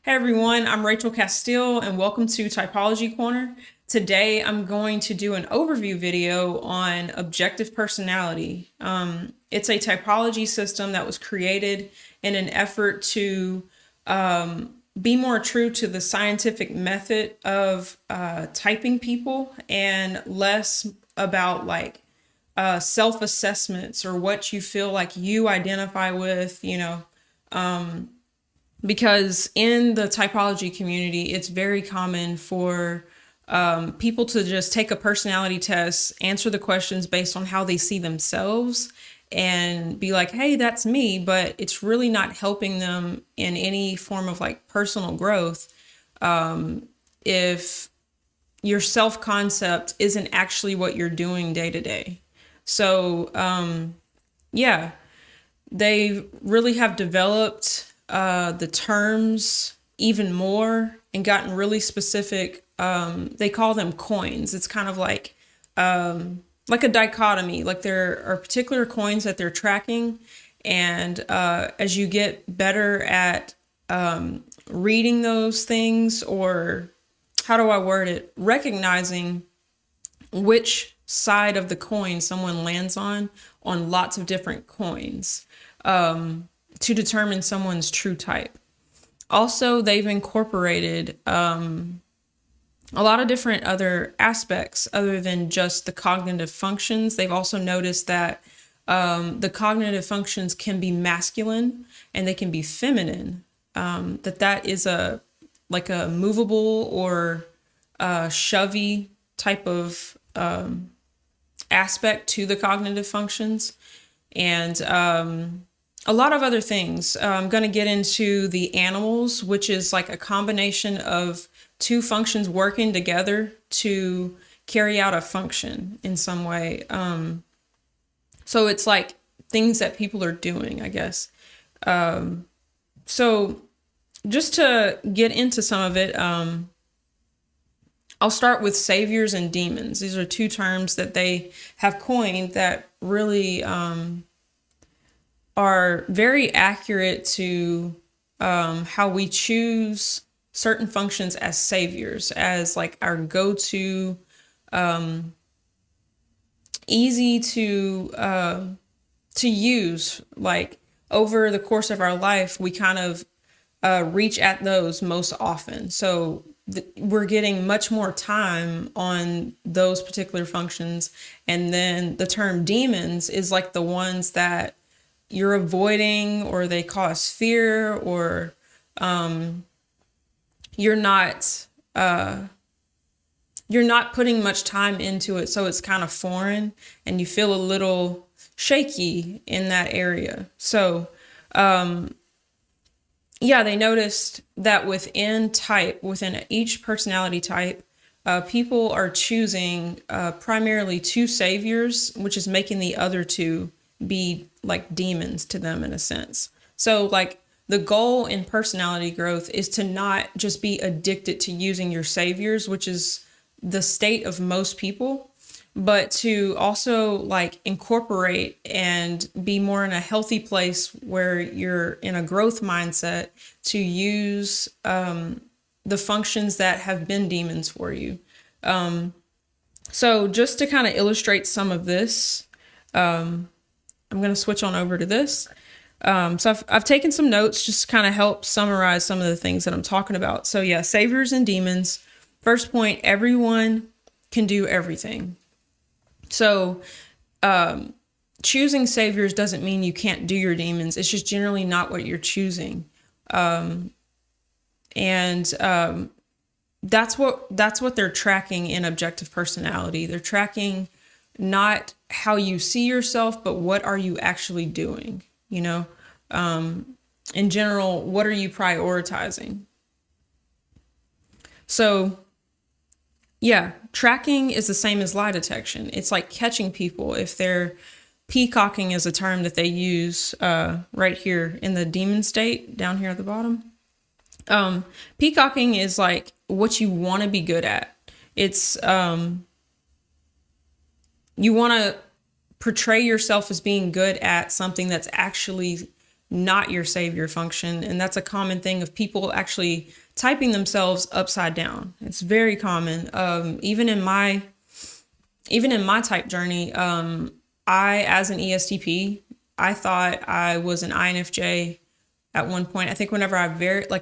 Hey everyone, I'm Rachel Castile and welcome to Typology Corner. Today I'm going to do an overview video on objective personality. It's a typology system that was created in an effort to be more true to the scientific method of typing people and less about self-assessments or what you feel like you identify with, because in the typology community, it's very common for people to just take a personality test, answer the questions based on how they see themselves, and be like, hey, that's me. But it's really not helping them in any form of personal growth if your self concept isn't actually what you're doing day to day. So, yeah, they really have developed the terms even more and gotten really specific. They call them coins. It's kind of like a dichotomy. Like there are particular coins that they're tracking, and as you get better at reading those things, or how do I word it, recognizing which side of the coin someone lands on lots of different coins, to determine someone's true type. Also, they've incorporated a lot of different other aspects other than just the cognitive functions. They've also noticed that the cognitive functions can be masculine and they can be feminine. That is a movable or shovey type of aspect to the cognitive functions, and a lot of other things. I'm going to get into the animals, which is like a combination of two functions working together to carry out a function in some way. So it's like things that people are doing, I guess. So just to get into some of it, I'll start with saviors and demons. These are two terms that they have coined that really are very accurate to how we choose certain functions as saviors, as like our go-to, easy to use. Like over the course of our life, we kind of reach at those most often. So we're getting much more time on those particular functions. And then the term demons is like the ones that you're avoiding, or they cause fear, or you're not putting much time into it, so it's kind of foreign and you feel a little shaky in that area. So they noticed that within each personality type, people are choosing primarily two saviors, which is making the other two be like demons to them in a sense. So like the goal in personality growth is to not just be addicted to using your saviors, which is the state of most people, but to also like incorporate and be more in a healthy place where you're in a growth mindset to use the functions that have been demons for you. So just to kind of illustrate some of this, I'm going to switch on over to this. So I've taken some notes just to kind of help summarize some of the things that I'm talking about. So yeah, saviors and demons. First point, everyone can do everything. So choosing saviors doesn't mean you can't do your demons. It's just generally not what you're choosing. That's what they're tracking in objective personality. They're tracking not how you see yourself, but what are you actually doing? In general, what are you prioritizing? So yeah, tracking is the same as lie detection. It's like catching people if they're peacocking, is a term that they use right here in the demon state down here at the bottom. Peacocking is like what you want to be good at. It's you want to portray yourself as being good at something that's actually not your savior function. And that's a common thing of people actually typing themselves upside down. It's very common. Even in my type journey, I, as an ESTP, I thought I was an INFJ at one point. I think whenever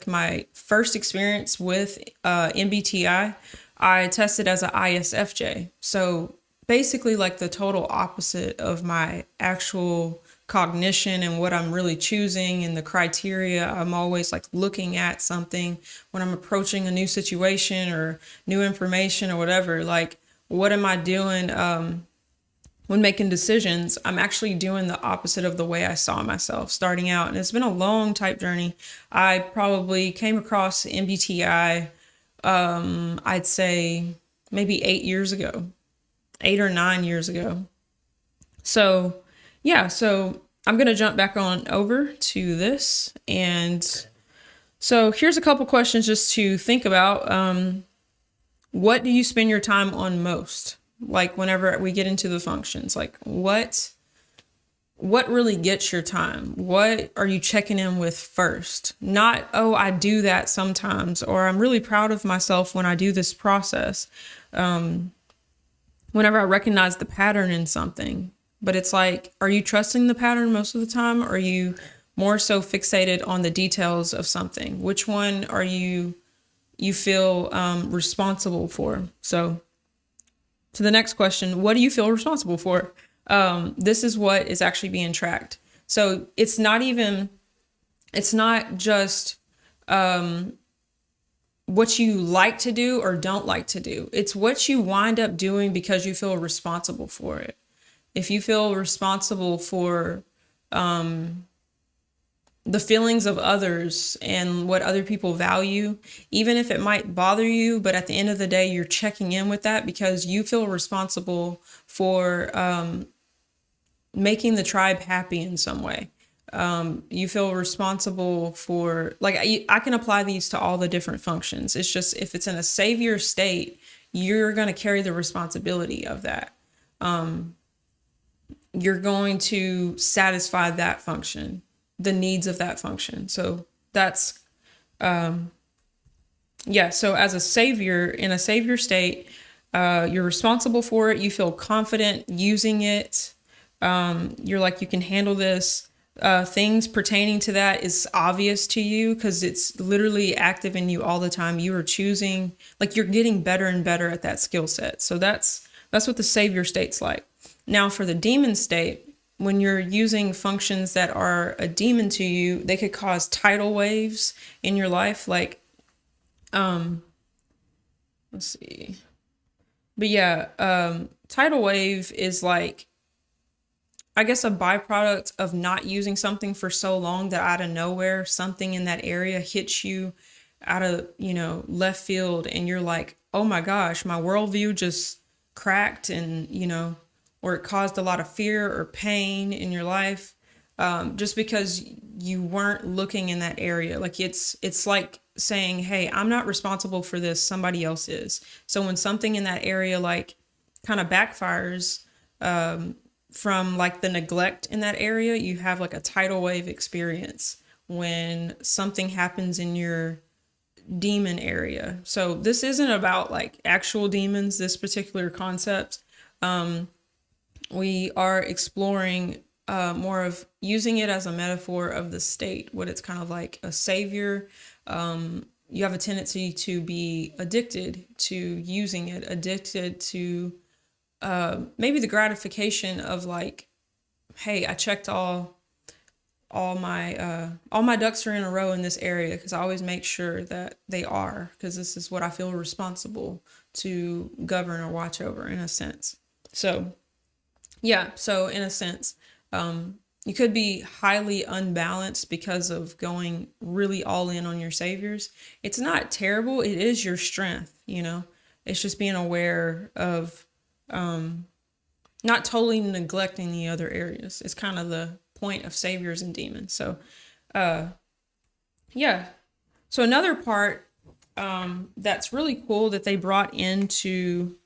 my first experience with MBTI, I tested as an ISFJ. So basically like the total opposite of my actual cognition and what I'm really choosing and the criteria. I'm always like looking at something when I'm approaching a new situation or new information or whatever. Like, what am I doing when making decisions? I'm actually doing the opposite of the way I saw myself starting out. And it's been a long type journey. I probably came across MBTI, I'd say maybe 8 or 9 years ago. So yeah, so I'm going to jump back on over to this. And so here's a couple questions just to think about. What do you spend your time on most? Like whenever we get into the functions, like what really gets your time? What are you checking in with first? Not, oh, I do that sometimes, or I'm really proud of myself when I do this process. Whenever I recognize the pattern in something, but it's like, are you trusting the pattern most of the time? Or are you more so fixated on the details of something? Which one are you feel responsible for? So to the next question, what do you feel responsible for? This is what is actually being tracked. So it's not just what you like to do or don't like to do. It's what you wind up doing because you feel responsible for it. If you feel responsible for the feelings of others and what other people value, even if it might bother you, but at the end of the day, you're checking in with that because you feel responsible for making the tribe happy in some way. You feel responsible for, like, I can apply these to all the different functions. It's just, if it's in a savior state, you're going to carry the responsibility of that. You're going to satisfy that function, the needs of that function. So that's, so as a savior, in a savior state, you're responsible for it. You feel confident using it. You're like, you can handle this. Things pertaining to that is obvious to you because it's literally active in you all the time. You are choosing, like, you're getting better and better at that skill set. So that's what the savior state's like. Now for the demon state, when you're using functions that are a demon to you, they could cause tidal waves in your life. Like, let's see. But yeah, tidal wave is like, I guess, a byproduct of not using something for so long that out of nowhere, something in that area hits you out of, left field. And you're like, oh my gosh, my worldview just cracked, and, or it caused a lot of fear or pain in your life, just because you weren't looking in that area. Like, it's like saying, hey, I'm not responsible for this, somebody else is. So when something in that area, like, kind of backfires, from like the neglect in that area, you have like a tidal wave experience when something happens in your demon area. So this isn't about like actual demons, this particular concept. We are exploring more of using it as a metaphor of the state, what it's kind of like a savior. You have a tendency to be addicted to using it, addicted to maybe the gratification of like, hey, I checked all my ducks are in a row in this area, because I always make sure that they are, because this is what I feel responsible to govern or watch over, in a sense. So yeah, so in a sense, you could be highly unbalanced because of going really all in on your saviors. It's not terrible. It is your strength, It's just being aware of not totally neglecting the other areas. It's kind of the point of saviors and demons. So, yeah. So another part that's really cool that they brought into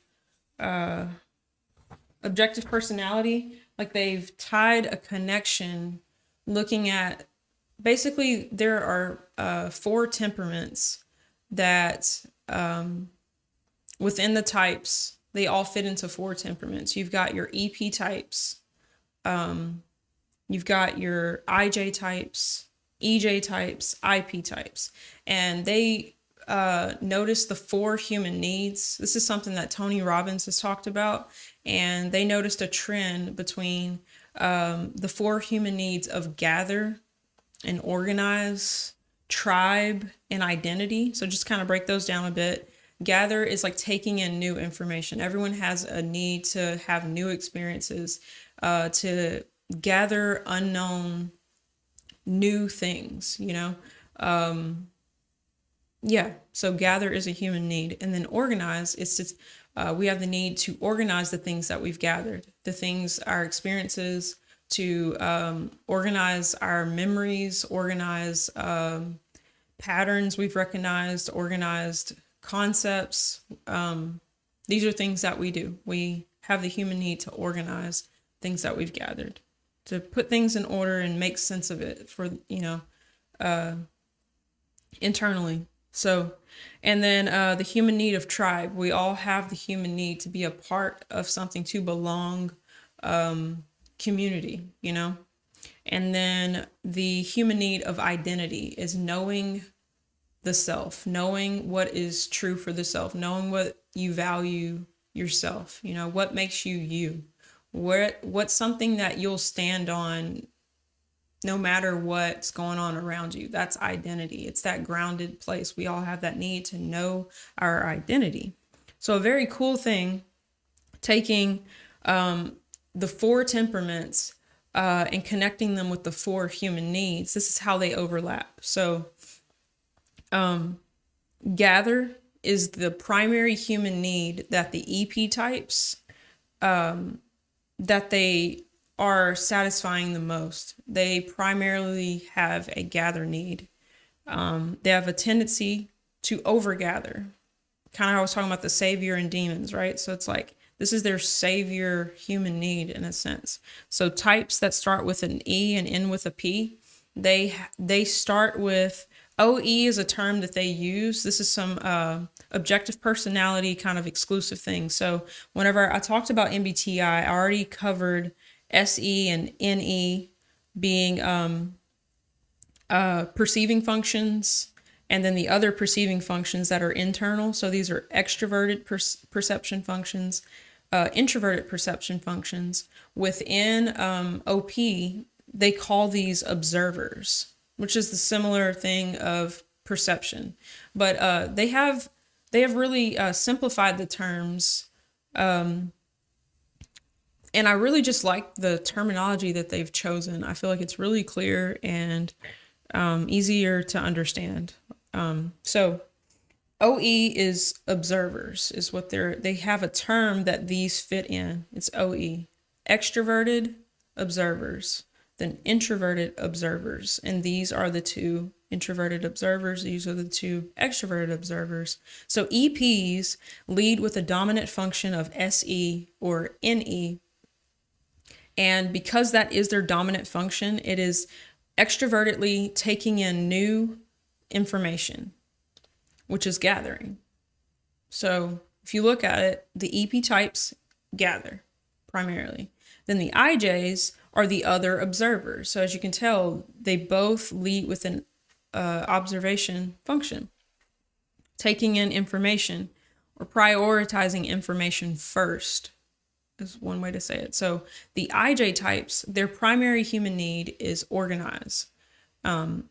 objective personality, like they've tied a connection looking at basically there are 4 temperaments that within the types, they all fit into 4 temperaments. You've got your EP types, you've got your IJ types, EJ types, IP types, and they notice the 4 human needs. This is something that Tony Robbins has talked about, and they noticed a trend between the 4 human needs of gather and organize, tribe, and identity. So just kind of break those down a bit. Gather is like taking in new information. Everyone has a need to have new experiences, to gather unknown new things, Yeah, so gather is a human need. And then organize is just, we have the need to organize the things that we've gathered, the things, our experiences, to organize our memories, organize patterns we've recognized, organized concepts. These are things that we do. We have the human need to organize things that we've gathered, to put things in order and make sense of it for, internally. So, and then the human need of tribe. We all have the human need to be a part of something, to belong, community, And then the human need of identity is knowing the self, knowing what is true for the self, knowing what you value yourself, what makes you you, what's something that you'll stand on no matter what's going on around you. That's identity. It's that grounded place. We all have that need to know our identity. So a very cool thing, taking the 4 temperaments and connecting them with the 4 human needs. This is how they overlap. So gather is the primary human need that the EP types, that they are satisfying the most. They primarily have a gather need. They have a tendency to overgather. Kind of how I was talking about the savior and demons, right? So it's like, this is their savior human need in a sense. So types that start with an E and end with a P, they start with, OE is a term that they use. This is some objective personality kind of exclusive thing. So whenever I talked about MBTI, I already covered SE and NE being perceiving functions, and then the other perceiving functions that are internal. So these are extroverted perception functions, introverted perception functions. Within OP, they call these observers, which is the similar thing of perception. But they have really simplified the terms. And I really just like the terminology that they've chosen. I feel like it's really clear and easier to understand. So OE is observers, is what they have a term that these fit in. It's OE. Extroverted observers, then introverted observers. And these are the 2 introverted observers. These are the 2 extroverted observers. So EPs lead with a dominant function of SE or NE. And because that is their dominant function, it is extrovertedly taking in new information, which is gathering. So if you look at it, the EP types gather primarily. Then the IJs are the other observers. So as you can tell, they both lead with an observation function, taking in information or prioritizing information first is one way to say it. So the IJ types, their primary human need is organize.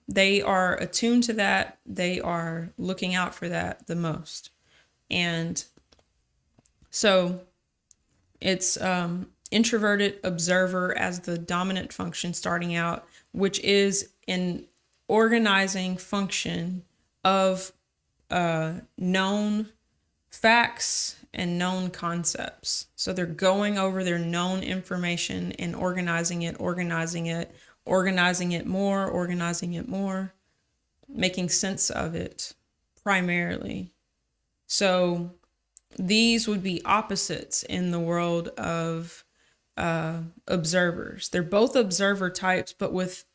They are attuned to that. They are looking out for that the most. And so it's introverted observer as the dominant function starting out, which is an organizing function of known facts and known concepts. So they're going over their known information and organizing it more, making sense of it primarily. So these would be opposites in the world of observers. They're both observer types, but with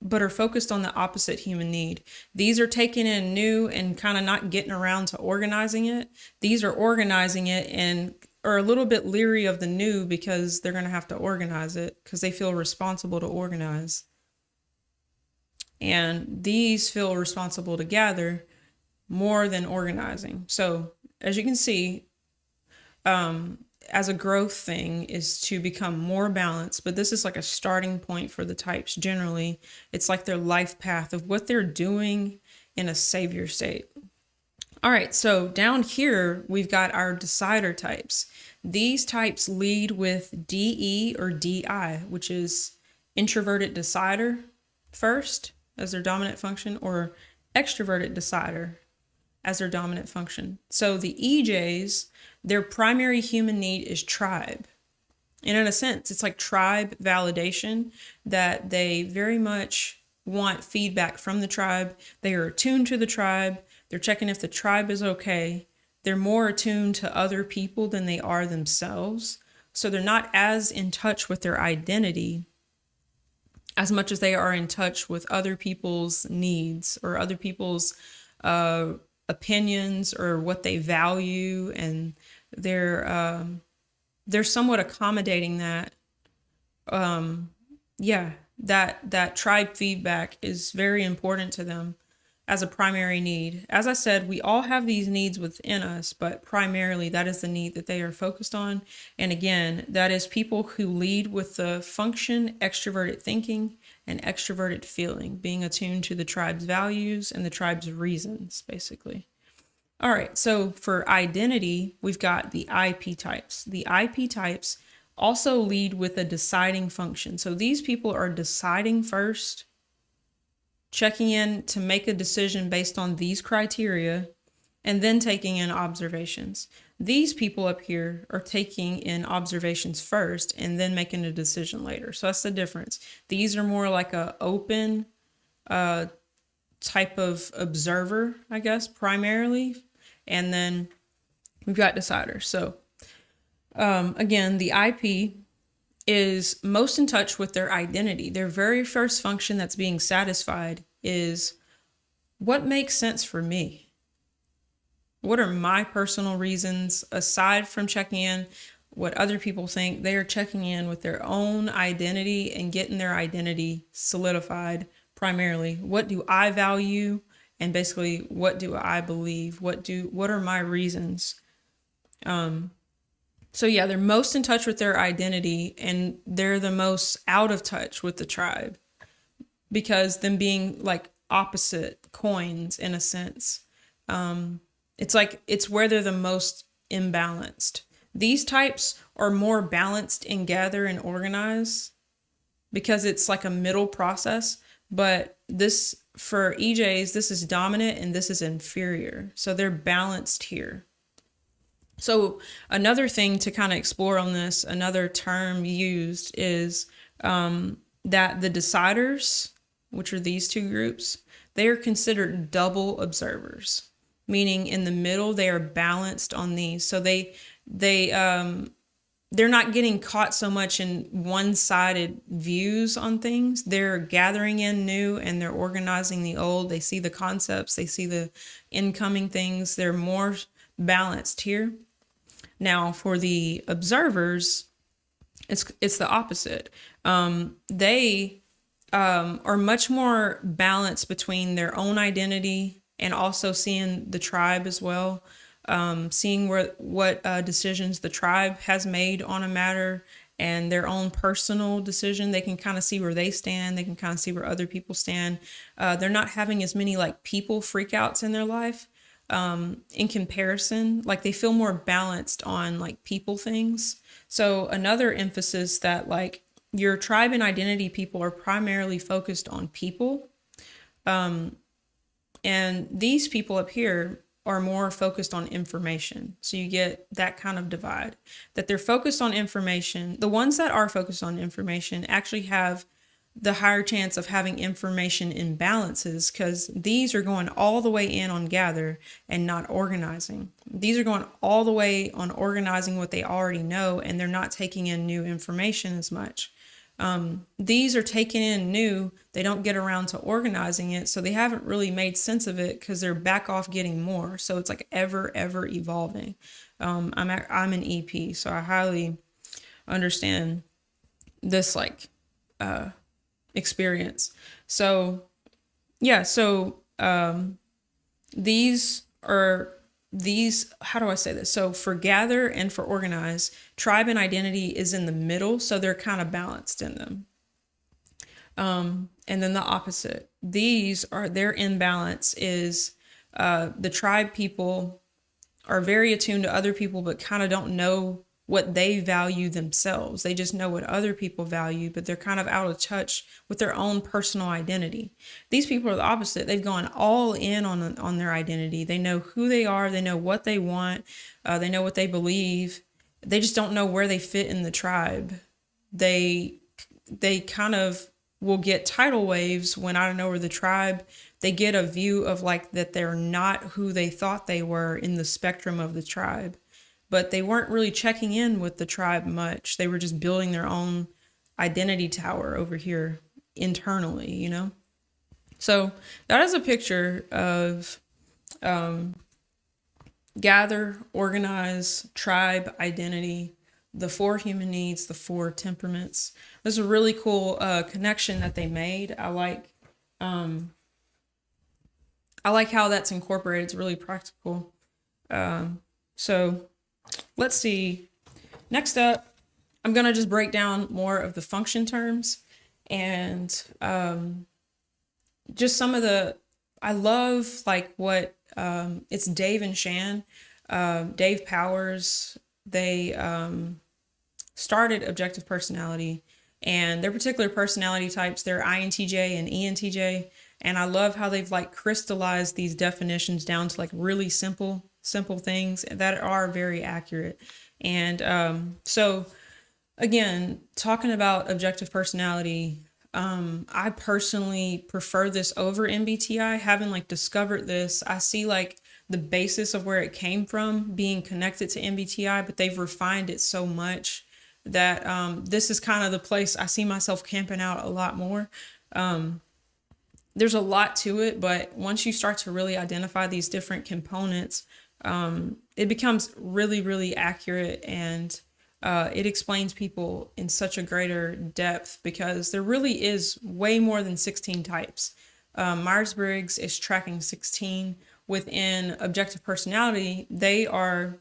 but are focused on the opposite human need. These are taking in new and kind of not getting around to organizing it. These are organizing it and are a little bit leery of the new because they're going to have to organize it because they feel responsible to organize. And these feel responsible to gather more than organizing. So as you can see, as a growth thing is to become more balanced, but this is like a starting point for the types generally. It's like their life path of what they're doing in a savior state. All right, so down here, we've got our decider types. These types lead with DE or DI, which is introverted decider first as their dominant function, or extroverted decider as their dominant function. So the EJs, their primary human need is tribe. And in a sense, it's like tribe validation, that they very much want feedback from the tribe. They are attuned to the tribe. They're checking if the tribe is okay. They're more attuned to other people than they are themselves. So they're not as in touch with their identity as much as they are in touch with other people's needs or other people's opinions or what they value, and they're somewhat accommodating that. That tribe feedback is very important to them as a primary need. As I said, we all have these needs within us, but primarily that is the need that they are focused on. And again, that is people who lead with the function extroverted thinking and extroverted feeling, being attuned to the tribe's values and the tribe's reasons, basically. All right, so for identity, we've got the IP types. The IP types also lead with a deciding function. So these people are deciding first, checking in to make a decision based on these criteria, and then taking in observations. These people up here are taking in observations first and then making a decision later. So that's the difference. These are more like a open type of observer, I guess, primarily. And then we've got deciders. So again, the IP is most in touch with their identity. Their very first function that's being satisfied is, what makes sense for me? What are my personal reasons? Aside from checking in what other people think, they are checking in with their own identity and getting their identity solidified primarily. What do I value? And basically, what do I believe? What are my reasons? So yeah, they're most in touch with their identity, and they're the most out of touch with the tribe, because them being like opposite coins in a sense. It's like it's where they're the most imbalanced. These types are more balanced in gather and organize because it's like a middle process. But this, for EJs, this is dominant and this is inferior. So they're balanced here. So another thing to kind of explore on this, another term used is that the deciders, which are these two groups, they are considered double observers, meaning in the middle they are balanced on these. So they're not getting caught so much in one-sided views on things. They're gathering in new and they're organizing the old. They see the concepts, they see the incoming things. They're more balanced here. Now for the observers, it's the opposite. They are much more balanced between their own identity and also seeing the tribe as well. Seeing what decisions the tribe has made on a matter and their own personal decision. They can kind of see where they stand. They can kind of see where other people stand. They're not having as many like people freakouts in their life. In comparison, like they feel more balanced on like people things. So another emphasis that like your tribe and identity people are primarily focused on people. And these people up here are more focused on information. So you get that kind of divide, that they're focused on information. The ones that are focused on information actually have the higher chance of having information imbalances, because these are going all the way in on gather and not organizing. These are going all the way on organizing what they already know, and they're not taking in new information as much. These are taken in new. They don't get around to organizing it, so they haven't really made sense of it because they're back off getting more. So it's like ever evolving. I'm an EP, so I highly understand this like experience. So yeah, so these are how do I say this? So for gather and for organize, tribe and identity is in the middle, so they're kind of balanced in them. And then the opposite, their imbalance is the tribe people are very attuned to other people, but kind of don't know what they value themselves. They just know what other people value, but they're kind of out of touch with their own personal identity. These people are the opposite. They've gone all in on their identity. They know who they are. They know what they want. They know what they believe. They just don't know where they fit in the tribe. They kind of will get tidal waves when, I don't know, where the tribe, they get a view of like that they're not who they thought they were in the spectrum of the tribe. But they weren't really checking in with the tribe much. They were just building their own identity tower over here internally, you know? So that is a picture of gather, organize, tribe, identity, the 4 human needs, the 4 temperaments. There's a really cool connection that they made. I like how that's incorporated. It's really practical. So let's see. Next up, I'm going to just break down more of the function terms and just some of the, I love like what, it's Dave and Shan, Dave Powers, they started Objective Personality, and their particular personality types, they're INTJ and ENTJ. And I love how they've like crystallized these definitions down to like really simple things that are very accurate. And so again, talking about objective personality, I personally prefer this over MBTI. Having like discovered this, I see like the basis of where it came from being connected to MBTI, but they've refined it so much that this is kind of the place I see myself camping out a lot more. There's a lot to it, but once you start to really identify these different components, it becomes really, really accurate, and it explains people in such a greater depth because there really is way more than 16 types. Myers-Briggs is tracking 16. Within objective personality, they are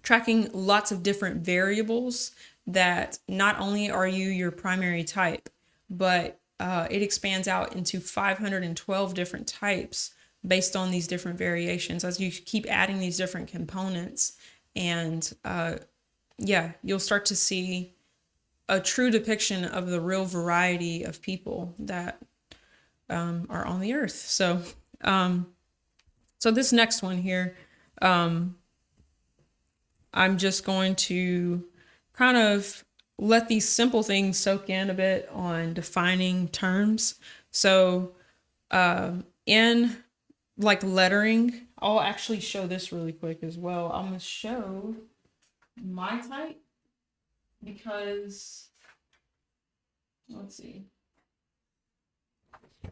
tracking lots of different variables that not only are you your primary type, but it expands out into 512 different types based on these different variations as you keep adding these different components. And you'll start to see a true depiction of the real variety of people that are on the earth. So this next one here, I'm just going to kind of let these simple things soak in a bit on defining terms. So in like lettering, I'll actually show this really quick as well. I'm going to show my type because, let's see.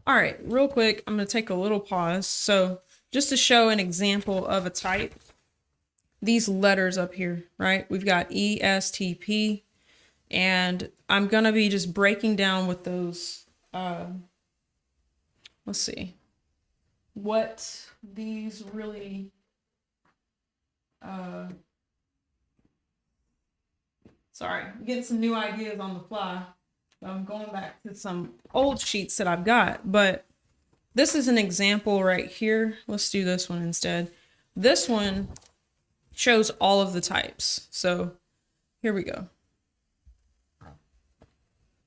All right, real quick, I'm going to take a little pause. So just to show an example of a type, these letters up here, right? We've got E, S, T, P, and I'm going to be just breaking down with those, let's see, what these really, sorry, I'm getting some new ideas on the fly. So I'm going back to some old sheets that I've got, but this is an example right here. Let's do this one instead. This one shows all of the types. So here we go.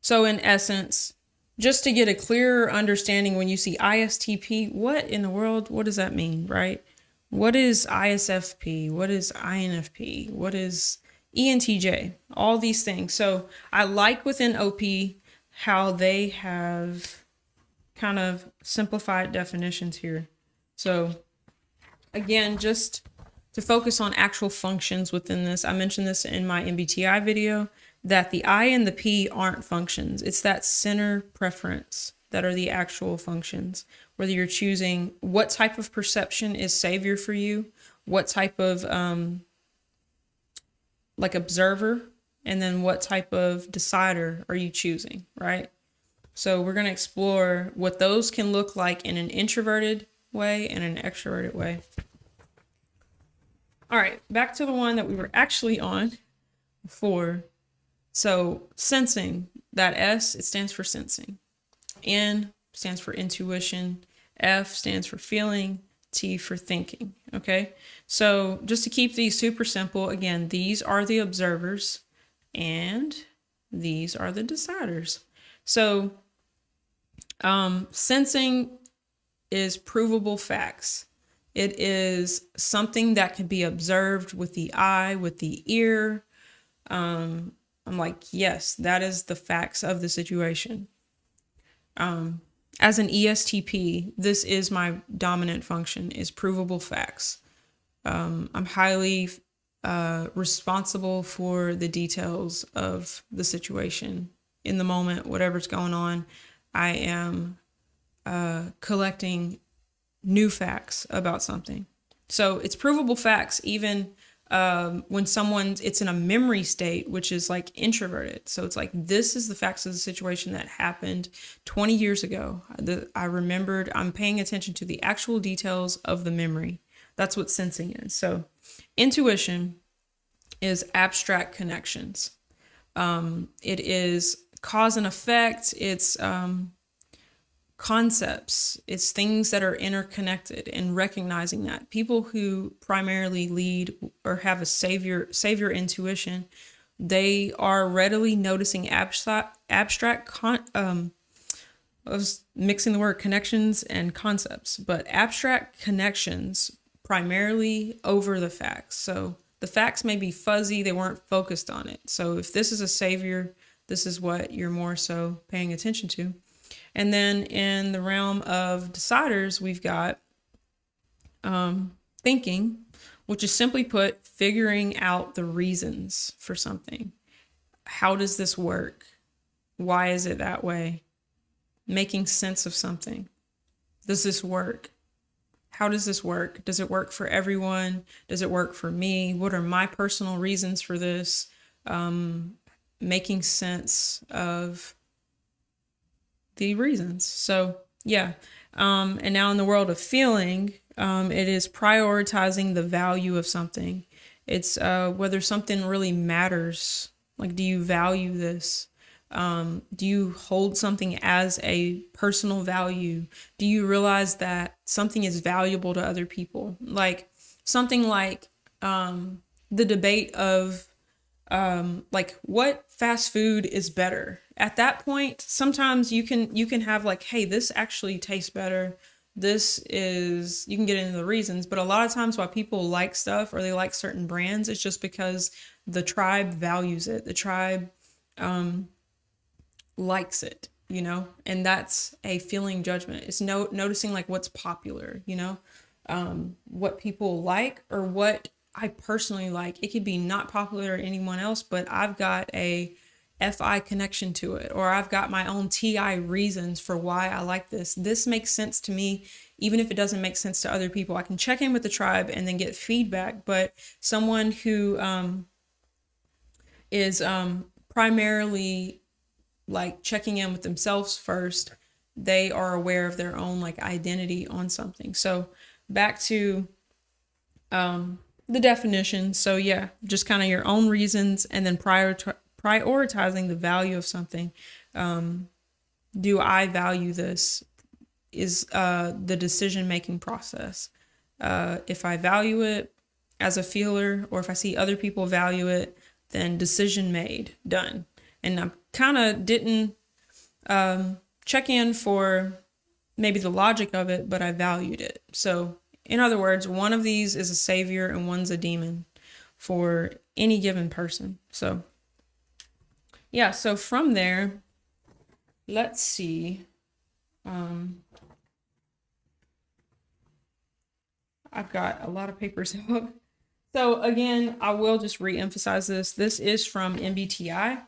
So in essence, just to get a clearer understanding, when you see ISTP, what in the world, what does that mean, right? What is ISFP? What is INFP? What is ENTJ? All these things. So I like within OP how they have kind of simplified definitions here. So again, just to focus on actual functions within this, I mentioned this in my MBTI video. that the I and the P aren't functions. It's that center preference that are the actual functions. Whether you're choosing what type of perception is savior for you, what type of like observer, and then what type of decider are you choosing, right? So we're going to explore what those can look like in an introverted way and an extroverted way. All right, back to the one that we were actually on before. So sensing, that S, it stands for sensing. N stands for intuition. F stands for feeling. T for thinking. Okay, so just to keep these super simple, again, these are the observers and these are the deciders. So sensing is provable facts. It is something that can be observed with the eye, with the ear. I'm like, yes, that is the facts of the situation. As an ESTP, this is my dominant function, is provable facts. I'm highly responsible for the details of the situation. In the moment, whatever's going on, I am collecting new facts about something. So it's provable facts even when it's in a memory state, which is like introverted. So it's like, this is the facts of the situation that happened 20 years ago. I remembered, I'm paying attention to the actual details of the memory. That's what sensing is. So intuition is abstract connections. It is cause and effect. It's concepts. It's things that are interconnected, and recognizing that people who primarily lead or have a savior intuition, they are readily noticing abstract I was mixing the word connections and concepts, but abstract connections primarily over the facts. So the facts may be fuzzy, they weren't focused on it. So if this is a savior, this is what you're more so paying attention to. And then in the realm of deciders, we've got thinking, which is simply put, figuring out the reasons for something. How does this work? Why is it that way? Making sense of something. Does this work? How does this work? Does it work for everyone? Does it work for me? What are my personal reasons for this? Making sense of the reasons. So yeah. And now in the world of feeling, it is prioritizing the value of something. It's whether something really matters. Like, do you value this? Do you hold something as a personal value? Do you realize that something is valuable to other people? Like something like the debate of like what fast food is better. At that point, sometimes you can have like, hey, this actually tastes better. This is, you can get into the reasons, but a lot of times why people like stuff or they like certain brands, it's just because the tribe values it. The tribe likes it, you know, and that's a feeling judgment. It's noticing like what's popular, you know, what people like or what I personally like. It could be not popular to anyone else, but I've got a FI connection to it, or I've got my own TI reasons for why I like this. This makes sense to me, even if it doesn't make sense to other people. I can check in with the tribe and then get feedback, but someone who is primarily like checking in with themselves first, they are aware of their own like identity on something. So back to the definition. So yeah, just kind of your own reasons, and then prioritizing the value of something. Do I value this? Is the decision-making process. If I value it as a feeler, or if I see other people value it, then decision made, done. And I kind of didn't check in for maybe the logic of it, but I valued it. So in other words, one of these is a savior and one's a demon for any given person. So yeah, so from there, let's see. I've got a lot of papers out. So again, I will just re-emphasize this. This is from MBTI.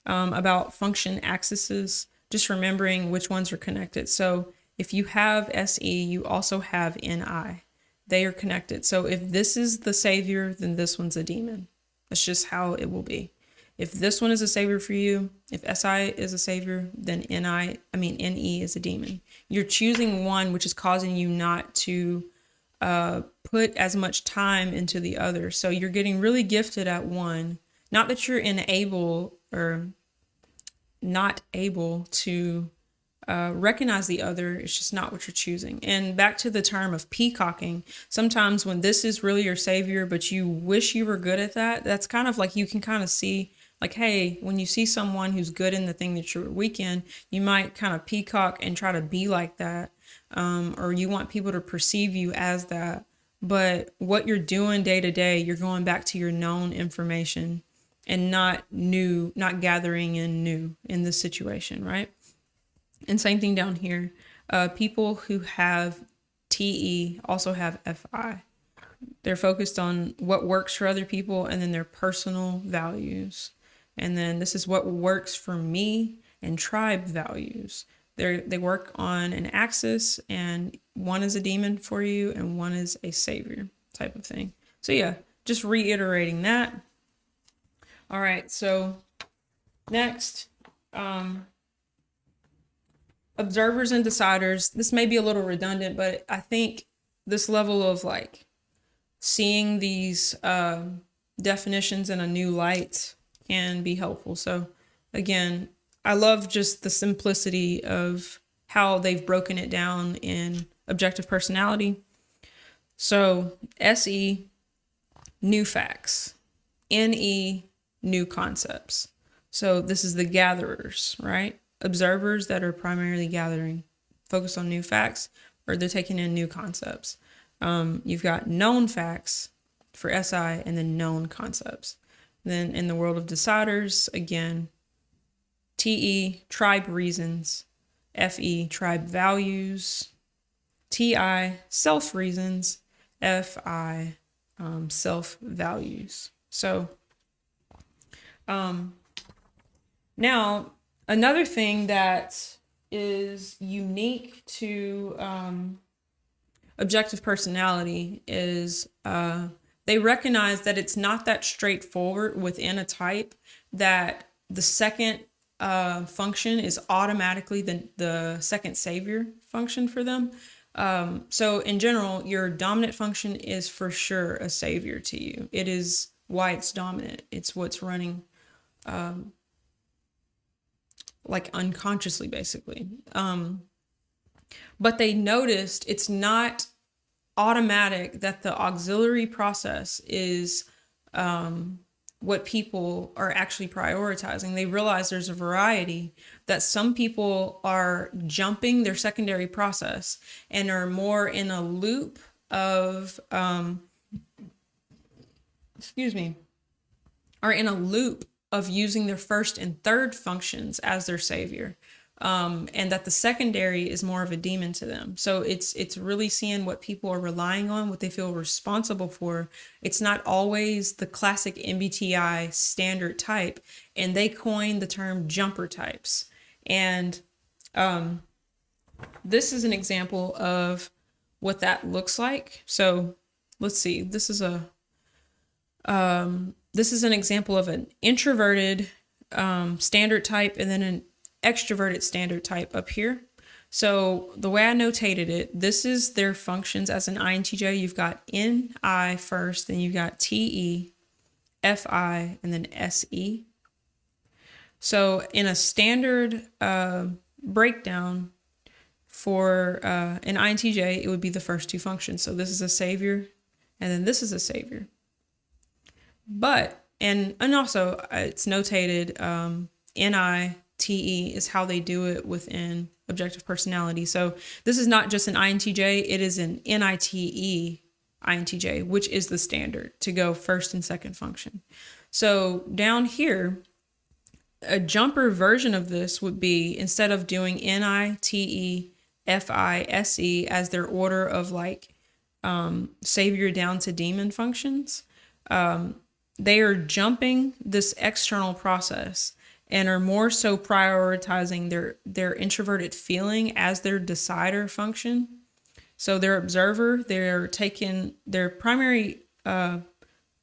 about function axes, just remembering which ones are connected. So if you have SE, you also have NI. They are connected. So if this is the savior, then this one's a demon. That's just how it will be. If this one is a savior for you, if SI is a savior, then NE is a demon. You're choosing one which is causing you not to put as much time into the other. So you're getting really gifted at one. Not that you're unable or not able to recognize the other. It's just not what you're choosing. And back to the term of peacocking, sometimes when this is really your savior, but you wish you were good at that, that's kind of like you can kind of see, like, hey, when you see someone who's good in the thing that you're weak in, you might kind of peacock and try to be like that. Or you want people to perceive you as that. But what you're doing day to day, you're going back to your known information and not gathering in new in this situation, right? And same thing down here. People who have TE also have FI. They're focused on what works for other people and then their personal values. And then this is what works for me and tribe values. They work on an axis, and one is a demon for you and one is a savior type of thing. So yeah, just reiterating that. All right, so next, observers and deciders. This may be a little redundant, but I think this level of like seeing these definitions in a new light can be helpful. So again, I love just the simplicity of how they've broken it down in objective personality. So SE, new facts. NE, new concepts. So this is the gatherers, right? Observers that are primarily gathering, focus on new facts, or they're taking in new concepts. You've got known facts for SI and then known concepts. Then in the world of deciders, again, TE, tribe reasons, FE, tribe values, TI, self reasons, FI, self values. So now another thing that is unique to objective personality is they recognize that it's not that straightforward within a type that the second function is automatically the second savior function for them. So in general, your dominant function is for sure a savior to you. It is why it's dominant. It's what's running like unconsciously, basically. But they noticed it's not automatic that the auxiliary process is what people are actually prioritizing. They realize there's a variety, that some people are jumping their secondary process and are more in a loop of, using their first and third functions as their savior. And that the secondary is more of a demon to them. So it's really seeing what people are relying on, what they feel responsible for. It's not always the classic MBTI standard type, and they coined the term jumper types. And this is an example of what that looks like. So let's see. This is an example of an introverted standard type, and then an extroverted standard type up here. So the way I notated it, this is their functions as an INTJ. You've got NI first, then you've got TE, FI, and then SE. So in a standard breakdown for an INTJ, it would be the first two functions. So this is a savior, and then this is a savior. But, and also it's notated NI, TE is how they do it within objective personality. So this is not just an INTJ, it is an NITE INTJ, which is the standard to go first and second function. So down here, a jumper version of this would be, instead of doing NITE, FI, SE as their order of like savior down to demon functions, they are jumping this external process and are more so prioritizing their introverted feeling as their decider function. So their observer, they're taking their primary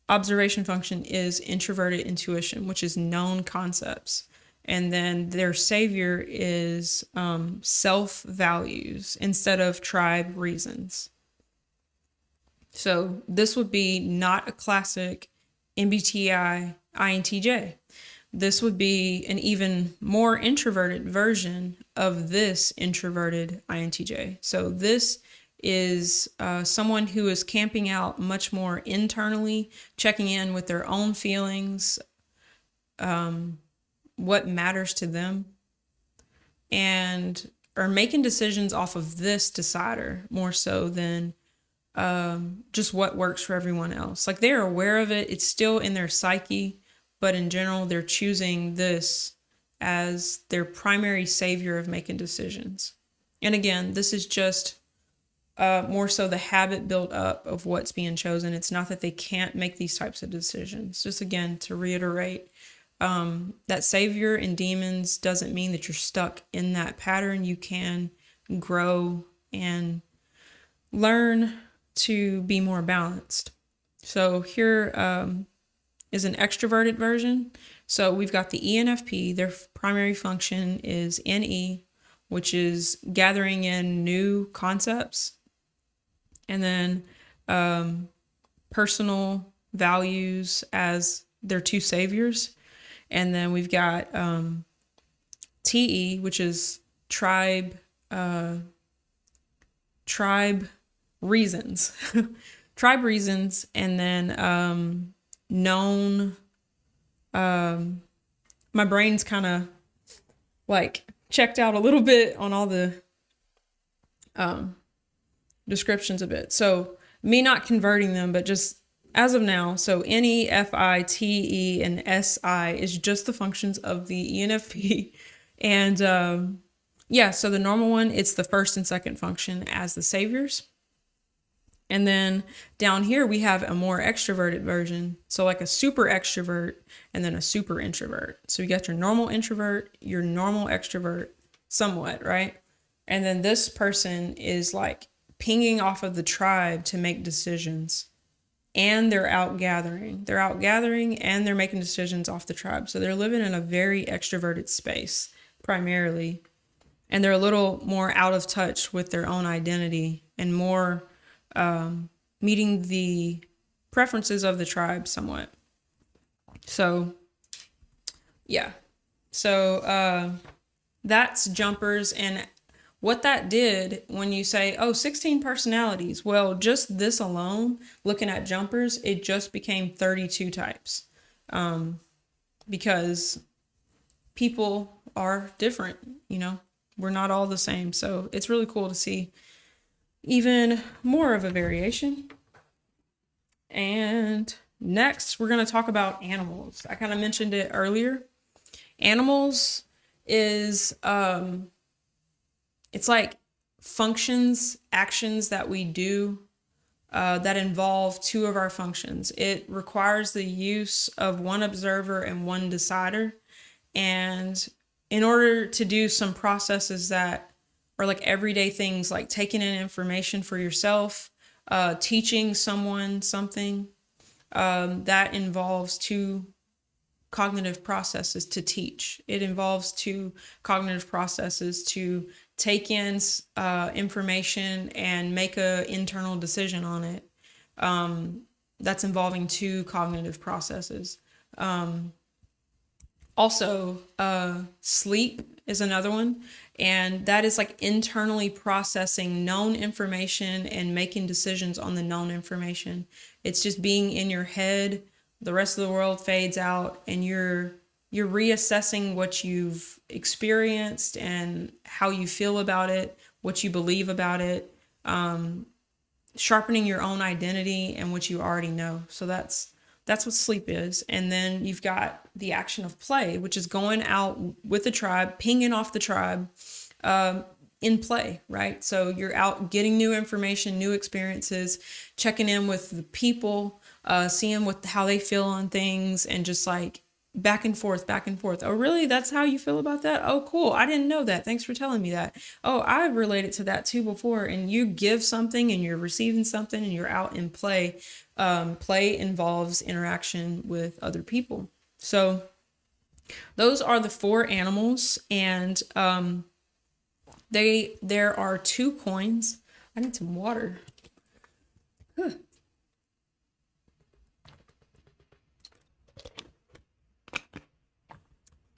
observation function is introverted intuition, which is known concepts. And then their savior is self values instead of tribe reasons. So this would be not a classic MBTI INTJ. This would be an even more introverted version of this introverted INTJ. So this is someone who is camping out much more internally, checking in with their own feelings, what matters to them, and are making decisions off of this decider more so than just what works for everyone else. Like, they're aware of it. It's still in their psyche, but in general, they're choosing this as their primary savior of making decisions. And again, this is just more so the habit built up of what's being chosen. It's not that they can't make these types of decisions. Just again, to reiterate, that savior and demons doesn't mean that you're stuck in that pattern. You can grow and learn to be more balanced. So here is an extroverted version. So we've got the ENFP. Their primary function is NE, which is gathering in new concepts. And then personal values as their two saviors. And then we've got TE, which is tribe reasons. Tribe reasons. And then known. My brain's kind of like checked out a little bit on all the descriptions of it. So me not converting them, but just as of now, so NE, FI, TE, and SI is just the functions of the ENFP. And so the normal one, it's the first and second function as the saviors. And then down here, we have a more extroverted version. So like a super extrovert and then a super introvert. So you got your normal introvert, your normal extrovert, somewhat, right? And then this person is like pinging off of the tribe to make decisions. And they're out gathering. They're out gathering and they're making decisions off the tribe. So they're living in a very extroverted space, primarily. And they're a little more out of touch with their own identity and more meeting the preferences of the tribe somewhat. So, yeah. So that's jumpers. And what that did when you say, 16 personalities, well, just this alone, looking at jumpers, it just became 32 types. Because people are different, we're not all the same. So it's really cool to see even more of a variation. And next, we're going to talk about animals. I kind of mentioned it earlier. Animals is, it's like functions, actions that we do that involve two of our functions. It requires the use of one observer and one decider. And in order to do some processes that are like everyday things, like taking in information for yourself, teaching someone something, that involves two cognitive processes to teach. It involves two cognitive processes to take in information and make an internal decision on it. That's involving two cognitive processes. Also, sleep is another one. And that is like internally processing known information and making decisions on the known information. It's just being in your head. The rest of the world fades out and you're reassessing what you've experienced and how you feel about it, what you believe about it, sharpening your own identity and what you already know. So that's what sleep is. And then you've got the action of play, which is going out with the tribe, pinging off the tribe in play, right? So you're out getting new information, new experiences, checking in with the people, seeing how they feel on things, and just like back and forth, back and forth. Oh, really? That's how you feel about that? Oh, cool. I didn't know that. Thanks for telling me that. Oh, I've related to that too before. And you give something and you're receiving something and you're out in play. Play involves interaction with other people. So those are the 4 animals, and there are 2 coins. I need some water. Huh.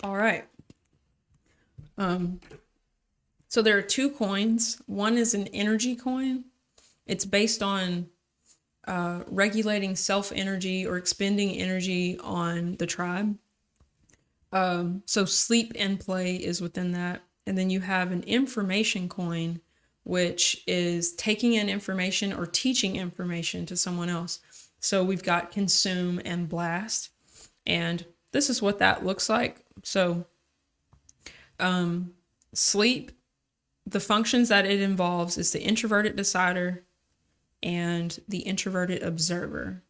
All right. So there are 2 coins. One is an energy coin. It's based on regulating self energy or expending energy on the tribe. So sleep and play is within that. And then you have an information coin, which is taking in information or teaching information to someone else. So we've got consume and blast. And this is what that looks like. So sleep, the functions that it involves is the introverted decider and the introverted observer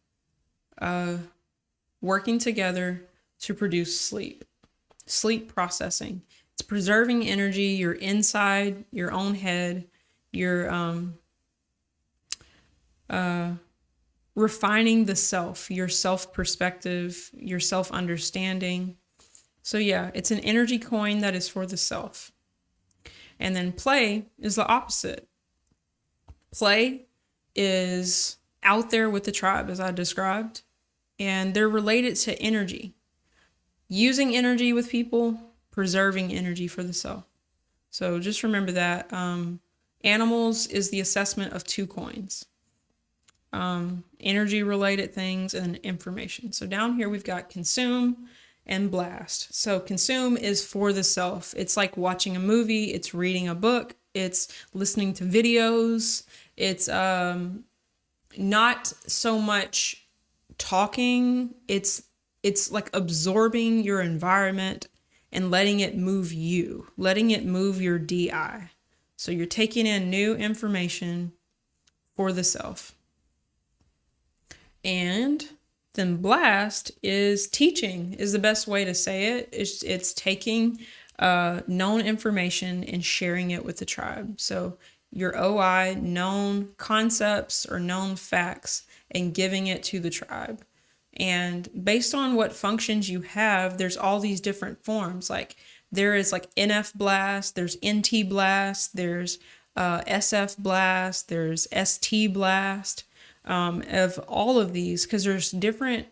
working together to produce sleep. Sleep processing. It's preserving energy. You're inside your own head. You're refining the self, your self perspective, your self understanding. So yeah, it's an energy coin that is for the self. And then play is the opposite. Play is out there with the tribe, as I described, and they're related to energy. Using energy with people, preserving energy for the self. So just remember that. Animals is the assessment of 2 coins. Energy related things and information. So down here we've got consume and blast. So consume is for the self. It's like watching a movie, it's reading a book, it's listening to videos, it's not so much talking, it's like absorbing your environment and letting it move you, letting it move your DI. So you're taking in new information for the self. And then blast is teaching, is the best way to say it. It's taking known information and sharing it with the tribe. So your OI, known concepts or known facts, and giving it to the tribe. And based on what functions you have, there's all these different forms. Like there is like NF blast, there's NT blast, there's SF blast, there's ST blast, of all of these, because there's different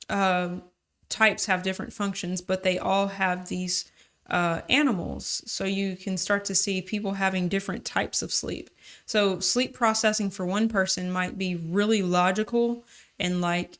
types have different functions, but they all have these animals. So you can start to see people having different types of sleep. So sleep processing for one person might be really logical and like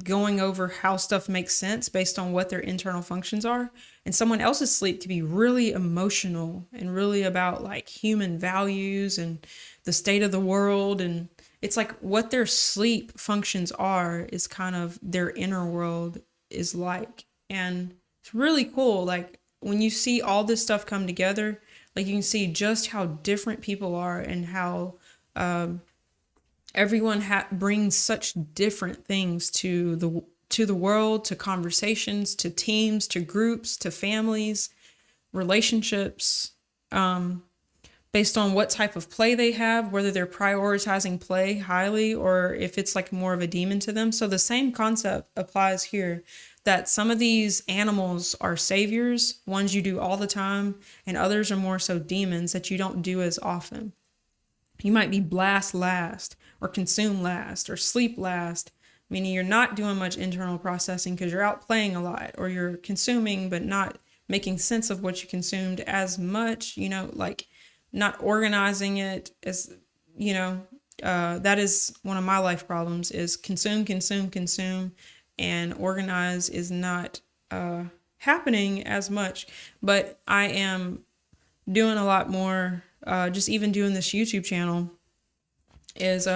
going over how stuff makes sense based on what their internal functions are. And someone else's sleep could be really emotional and really about like human values and the state of the world. And it's like what their sleep functions are is kind of their inner world is like. And it's really cool. Like when you see all this stuff come together, like you can see just how different people are and how everyone brings such different things to the world, to conversations, to teams, to groups, to families, relationships, based on what type of play they have, whether they're prioritizing play highly or if it's like more of a demon to them. So the same concept applies here, that some of these animals are saviors, ones you do all the time, and others are more so demons that you don't do as often. You might be blast last or consume last or sleep last, meaning you're not doing much internal processing because you're out playing a lot, or you're consuming but not making sense of what you consumed as much, like not organizing it as, that is one of my life problems is consume, and organize is not happening as much. But I am doing a lot more. Just even doing this YouTube channel is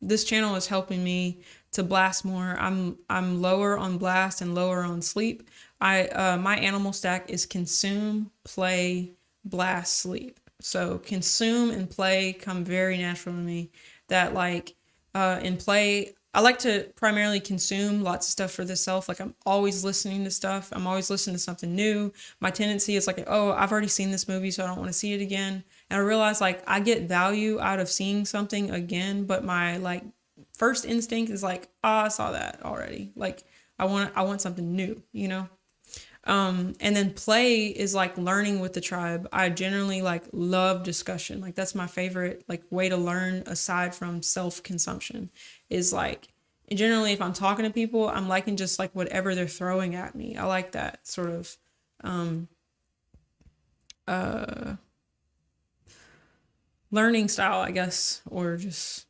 this channel is helping me to blast more. I'm lower on blast and lower on sleep. My animal stack is consume, play, blast, sleep. So consume and play come very natural to me. That like In play, I like to primarily consume lots of stuff for the self. Like I'm always listening to stuff. I'm always listening to something new. My tendency is like, oh, I've already seen this movie, so I don't want to see it again. And I realize like I get value out of seeing something again, but my like first instinct is like, oh, I saw that already. Like I want something new, you know? And then play is like learning with the tribe. I generally like love discussion. Like that's my favorite like way to learn aside from self-consumption is like generally if I'm talking to people, I'm liking just like whatever they're throwing at me. I like that sort of learning style, I guess, or just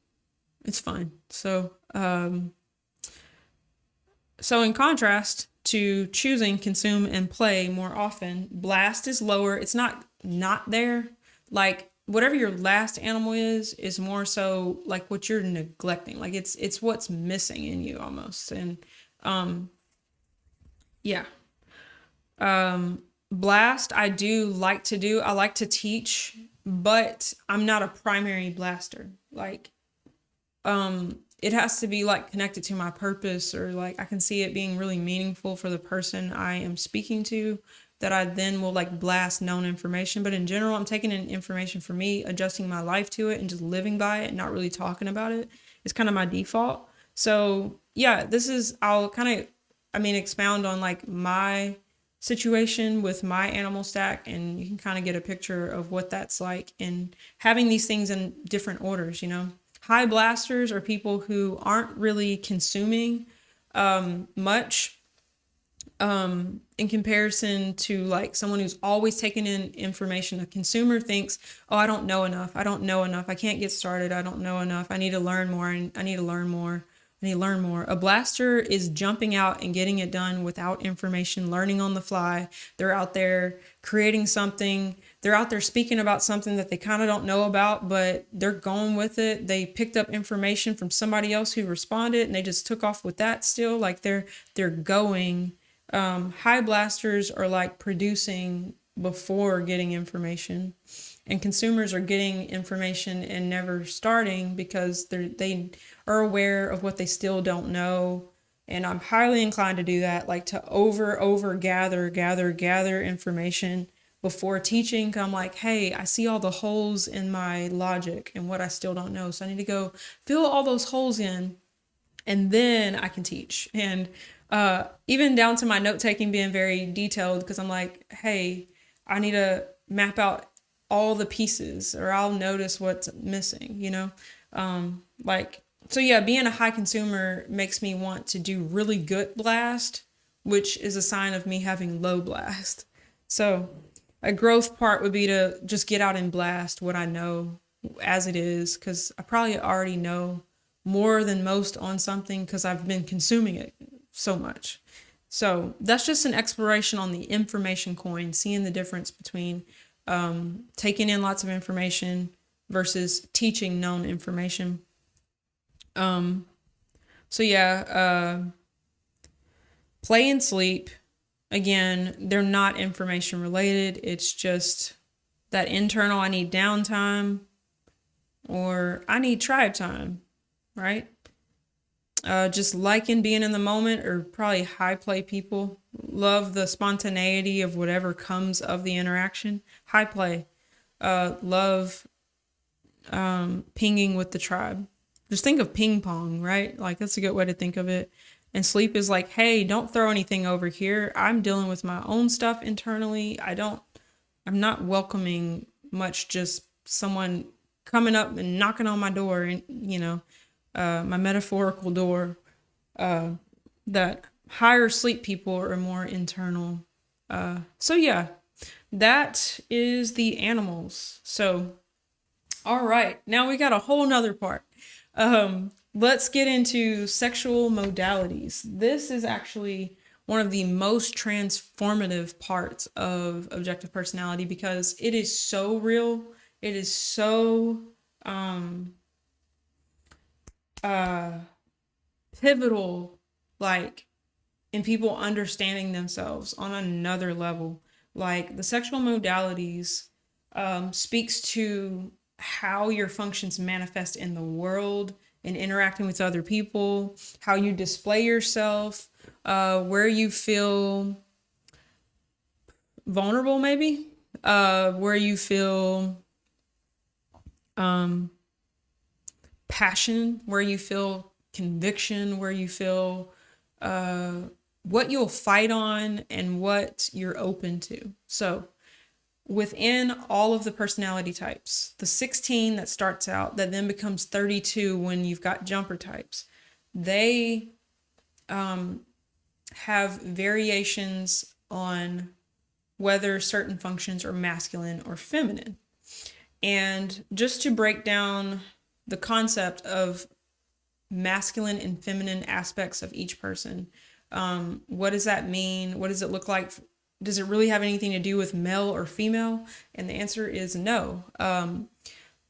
it's fun. So in contrast to choosing consume and play more often, blast is lower. It's not there. Like whatever your last animal is more so like what you're neglecting. Like it's what's missing in you almost. And yeah. Blast I do like to do. I like to teach, but I'm not a primary blaster. Like it has to be like connected to my purpose or like I can see it being really meaningful for the person I am speaking to that I then will like blast known information. But in general, I'm taking in information for me, adjusting my life to it and just living by it and not really talking about it. It's kind of my default. So yeah, I'll kind of, expound on like my situation with my animal stack and you can kind of get a picture of what that's like and having these things in different orders, you know. High blasters are people who aren't really consuming much in comparison to like someone who's always taking in information. A consumer thinks, oh, I don't know enough. I don't know enough. I can't get started. I don't know enough. I need to learn more. I need to learn more. I need to learn more. A blaster is jumping out and getting it done without information, learning on the fly. They're out there creating something. They're out there speaking about something that they kind of don't know about, but they're going with it. They picked up information from somebody else who responded and they just took off with that still. Like they're going. High blasters are like producing before getting information, and consumers are getting information and never starting because they are aware of what they still don't know. And I'm highly inclined to do that, like to over gather information before teaching. I'm like, hey, I see all the holes in my logic and what I still don't know. So I need to go fill all those holes in and then I can teach. And even down to my note taking being very detailed because I'm like, hey, I need to map out all the pieces or I'll notice what's missing, you know? So yeah, being a high consumer makes me want to do really good blast, which is a sign of me having low blast. So a growth part would be to just get out and blast what I know as it is, because I probably already know more than most on something because I've been consuming it so much. So that's just an exploration on the information coin, seeing the difference between taking in lots of information versus teaching known information. So yeah, play and sleep, again, they're not information related. It's just that internal, I need downtime or I need tribe time, right? Just liking being in the moment, or probably high play people love the spontaneity of whatever comes of the interaction. High play, love pinging with the tribe. Just think of ping pong, right? Like that's a good way to think of it. And sleep is like, hey, don't throw anything over here. I'm dealing with my own stuff internally. I'm not welcoming much just someone coming up and knocking on my door and, you know, my metaphorical door. That higher sleep people are more internal. So yeah, that is the animals. So, all right, now we got a whole nother part. Let's get into sexual modalities. This is actually one of the most transformative parts of objective personality because it is so real. It is so pivotal, like in people understanding themselves on another level. Like the sexual modalities speaks to how your functions manifest in the world in interacting with other people, how you display yourself, where you feel vulnerable, maybe, where you feel passion, where you feel conviction, where you feel what you'll fight on and what you're open to. So within all of the personality types, the 16 that starts out, that then becomes 32 when you've got jumper types, they have variations on whether certain functions are masculine or feminine. And just to break down the concept of masculine and feminine aspects of each person, what does that mean? What does it look like? Does it really have anything to do with male or female? And the answer is no.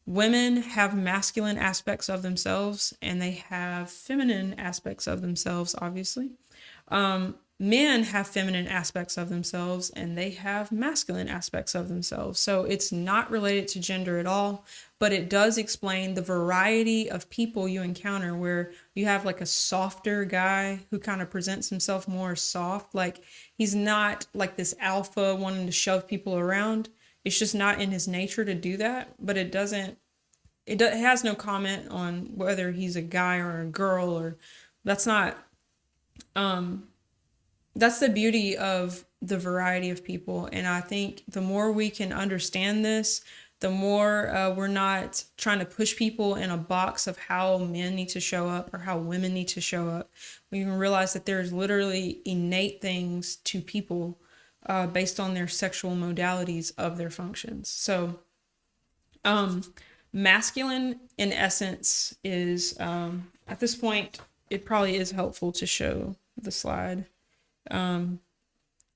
Women have masculine aspects of themselves and they have feminine aspects of themselves, obviously. Men have feminine aspects of themselves and they have masculine aspects of themselves. So it's not related to gender at all, but it does explain the variety of people you encounter, where you have like a softer guy who kind of presents himself more soft. Like he's not like this alpha wanting to shove people around. It's just not in his nature to do that, but it has no comment on whether he's a guy or a girl, or that's not, that's the beauty of the variety of people. And I think the more we can understand this, the more we're not trying to push people in a box of how men need to show up or how women need to show up. We can realize that there's literally innate things to people based on their sexual modalities of their functions. So masculine in essence is, at this point, it probably is helpful to show the slide.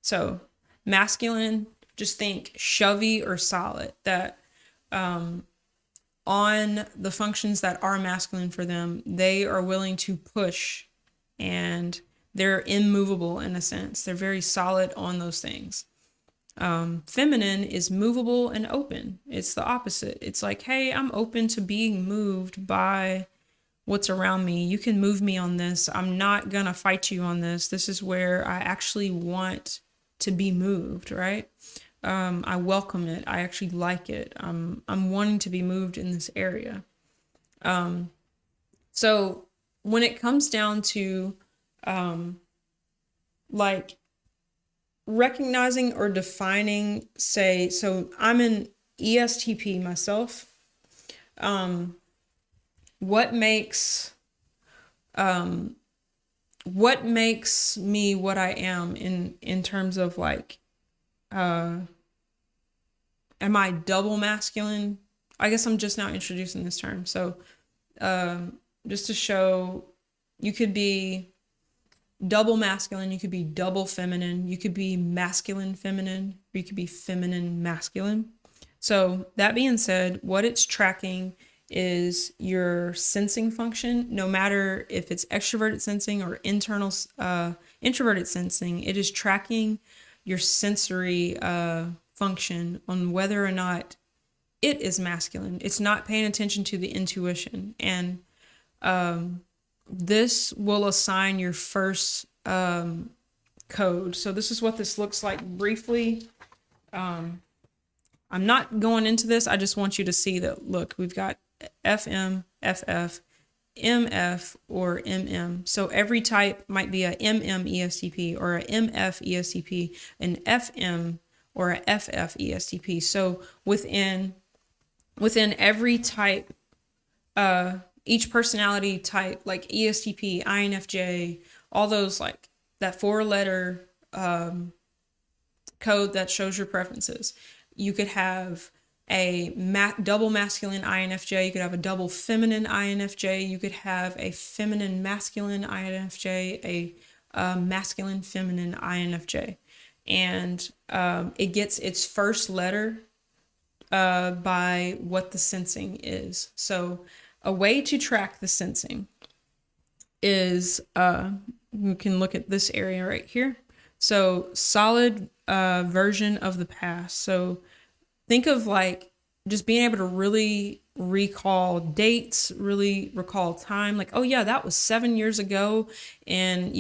So masculine, just think shovey or solid, that on the functions that are masculine for them, they are willing to push and they're immovable in a sense. They're very solid on those things. Feminine is movable and open. It's the opposite. It's like, hey, I'm open to being moved by what's around me. You can move me on this. I'm not gonna fight you on this. This is where I actually want to be moved, right? I welcome it. I actually like it. I'm wanting to be moved in this area. So when it comes down to like recognizing or defining, say, so I'm an ESTP myself. What makes me what I am in terms of like, am I double masculine? I guess I'm just now introducing this term. So just to show, you could be double masculine, you could be double feminine, you could be masculine feminine, or you could be feminine masculine. So that being said, what it's tracking is your sensing function. No matter if it's extroverted sensing or introverted sensing, it is tracking your sensory function on whether or not it is masculine. It's not paying attention to the intuition. And this will assign your first code. So this is what this looks like briefly. I'm not going into this. I just want you to see that, look, we've got FM, FF, MF, or MM. So every type might be a MM ESTP or a MF ESTP, an FM or a FF ESTP. So within every type, each personality type, like ESTP, INFJ, all those, like that 4-letter code that shows your preferences. You could have a double masculine INFJ. You could have a double feminine INFJ. You could have a feminine masculine INFJ, a masculine feminine INFJ. And it gets its first letter by what the sensing is. So a way to track the sensing is, you can look at this area right here. So solid version of the past. So think of like just being able to really recall dates, really recall time. Like, oh yeah, that was 7 years ago in,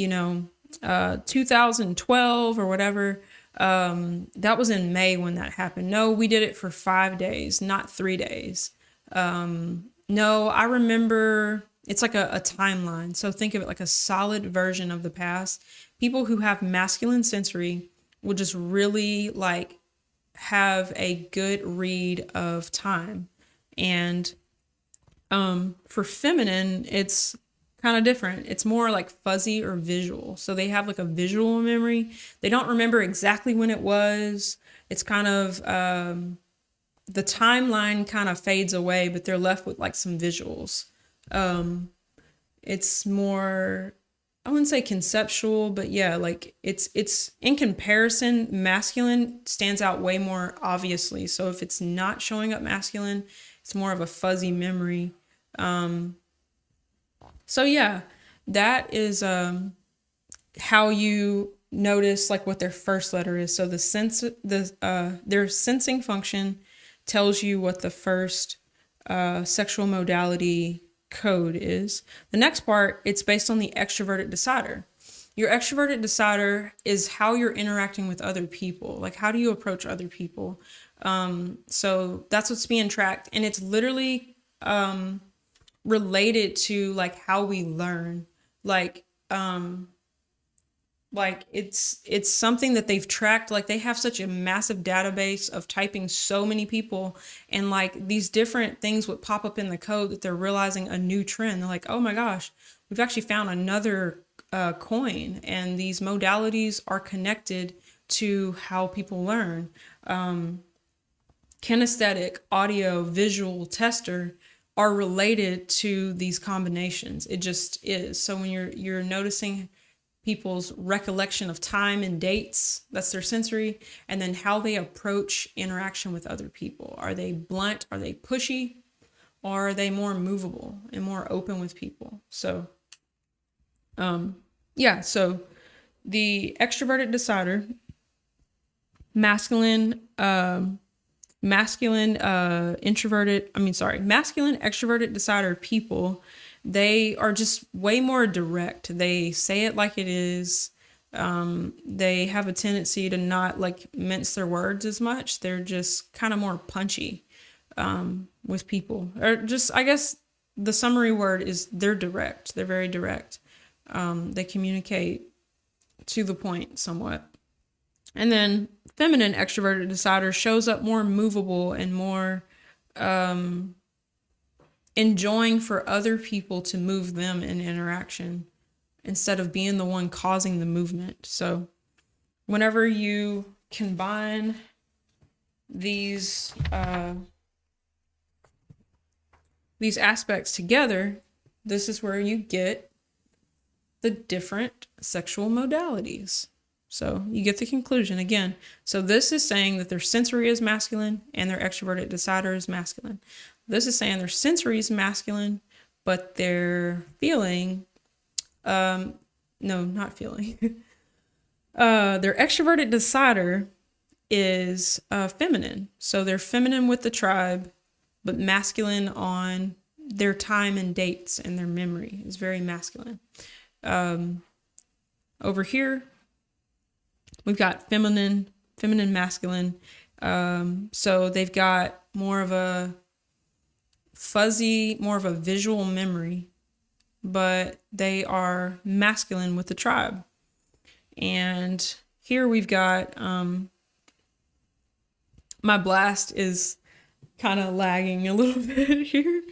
2012 or whatever. That was in May when that happened. No, we did it for 5 days, not 3 days. No, I remember it's like a timeline. So think of it like a solid version of the past. People who have masculine sensory will just really like have a good read of time. And for feminine, it's kind of different. It's more like fuzzy or visual. So they have like a visual memory. They don't remember exactly when it was. It's kind of the timeline kind of fades away, but they're left with like some visuals. It's more, I wouldn't say conceptual, but yeah, like it's in comparison, masculine stands out way more obviously. So if it's not showing up masculine, it's more of a fuzzy memory. So yeah, that is how you notice like what their first letter is. So their sensing function tells you what the first sexual modality code is. The next part, it's based on the extroverted decider. Your extroverted decider is how you're interacting with other people. Like, how do you approach other people? So that's what's being tracked. And it's literally related to like how we learn. Like it's something that they've tracked. Like, they have such a massive database of typing so many people, and like these different things would pop up in the code that they're realizing a new trend. They're like, oh my gosh, we've actually found another coin, and these modalities are connected to how people learn. Kinesthetic, audio, visual, tester are related to these combinations. It just is. So when you're noticing people's recollection of time and dates, that's their sensory, and then how they approach interaction with other people. Are they blunt? Are they pushy? Or are they more movable and more open with people? So, so the extroverted decider, masculine, extroverted decider people, they are just way more direct. They say it like it is. They have a tendency to not like mince their words as much. They're just kind of more punchy with people. Or just, I guess the summary word is they're direct. They're very direct. They communicate to the point somewhat. And then feminine extroverted decider shows up more movable and more enjoying for other people to move them in interaction instead of being the one causing the movement. So whenever you combine these aspects together, this is where you get the different sexual modalities. So you get the conclusion again. So this is saying that their sensory is masculine and their extroverted decider is masculine. This is saying their sensory is masculine, but their feeling, no, not feeling. Their extroverted decider is feminine. So they're feminine with the tribe, but masculine on their time and dates, and their memory is very masculine. Over here, we've got feminine, masculine. So they've got more of a fuzzy, more of a visual memory, but they are masculine with the tribe. And here we've got, my blast is kind of lagging a little bit here.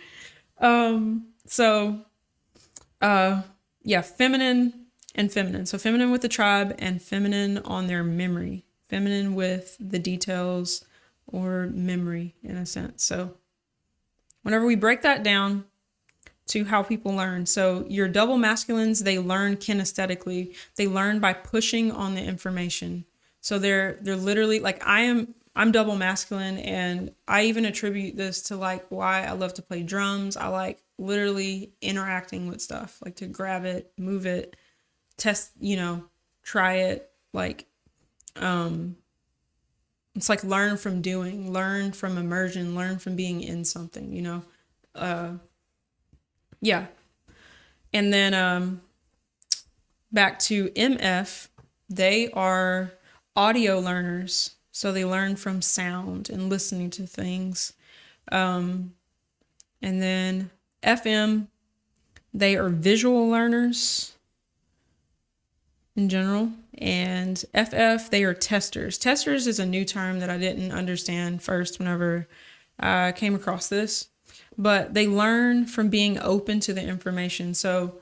Feminine and feminine. So feminine with the tribe and feminine on their memory. Feminine with the details or memory in a sense. So whenever we break that down to how people learn. So your double masculines, they learn kinesthetically. They learn by pushing on the information. So they're literally like, I'm double masculine, and I even attribute this to like why I love to play drums. I like literally interacting with stuff, like to grab it, move it, test, try it. Like, it's like learn from doing, learn from immersion, learn from being in something, Yeah. And then back to MF, they are audio learners. So they learn from sound and listening to things. And then FM, they are visual learners in general. And FF, they are testers. Testers is a new term that I didn't understand first whenever I came across this. But they learn from being open to the information. So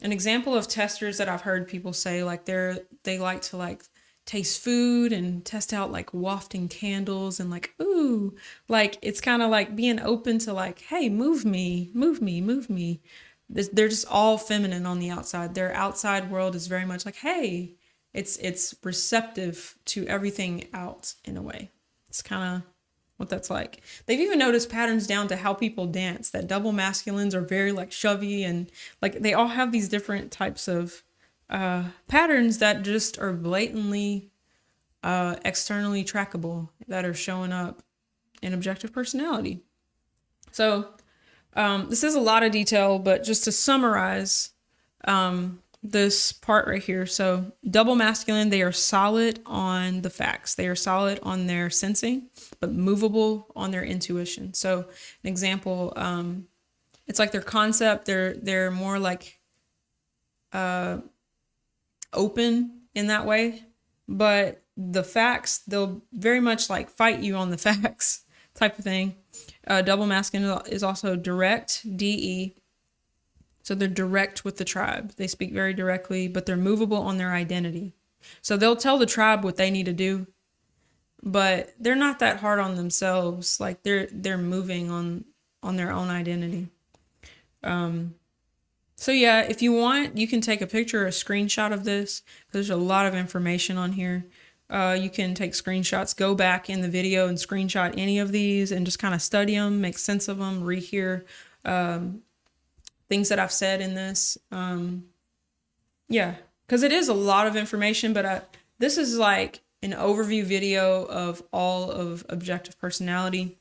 an example of testers that I've heard people say, like they like to like taste food and test out like wafting candles and like, ooh, like it's kind of like being open to like, hey, move me, move me, move me. They're just all feminine on the outside. Their outside world is very much like, hey, it's receptive to everything out in a way. It's kind of what that's like. They've even noticed patterns down to how people dance, that double masculines are very like shovey, and like they all have these different types of patterns that just are blatantly externally trackable, that are showing up in objective personality. So this is a lot of detail, but just to summarize this part right here. So double masculine, they are solid on the facts. They are solid on their sensing, but movable on their intuition. So an example, it's like their concept, they're more like open in that way, but the facts, they'll very much like fight you on the facts type of thing. Double masculine is also direct, DE. So they're direct with the tribe. They speak very directly, but they're movable on their identity. So they'll tell the tribe what they need to do, but they're not that hard on themselves. Like they're moving on their own identity. So yeah, if you want, you can take a picture or a screenshot of this. There's a lot of information on here. You can take screenshots, go back in the video and screenshot any of these and just kind of study them, make sense of them, rehear things that I've said in this. Yeah, because it is a lot of information, but this is like an overview video of all of objective personality.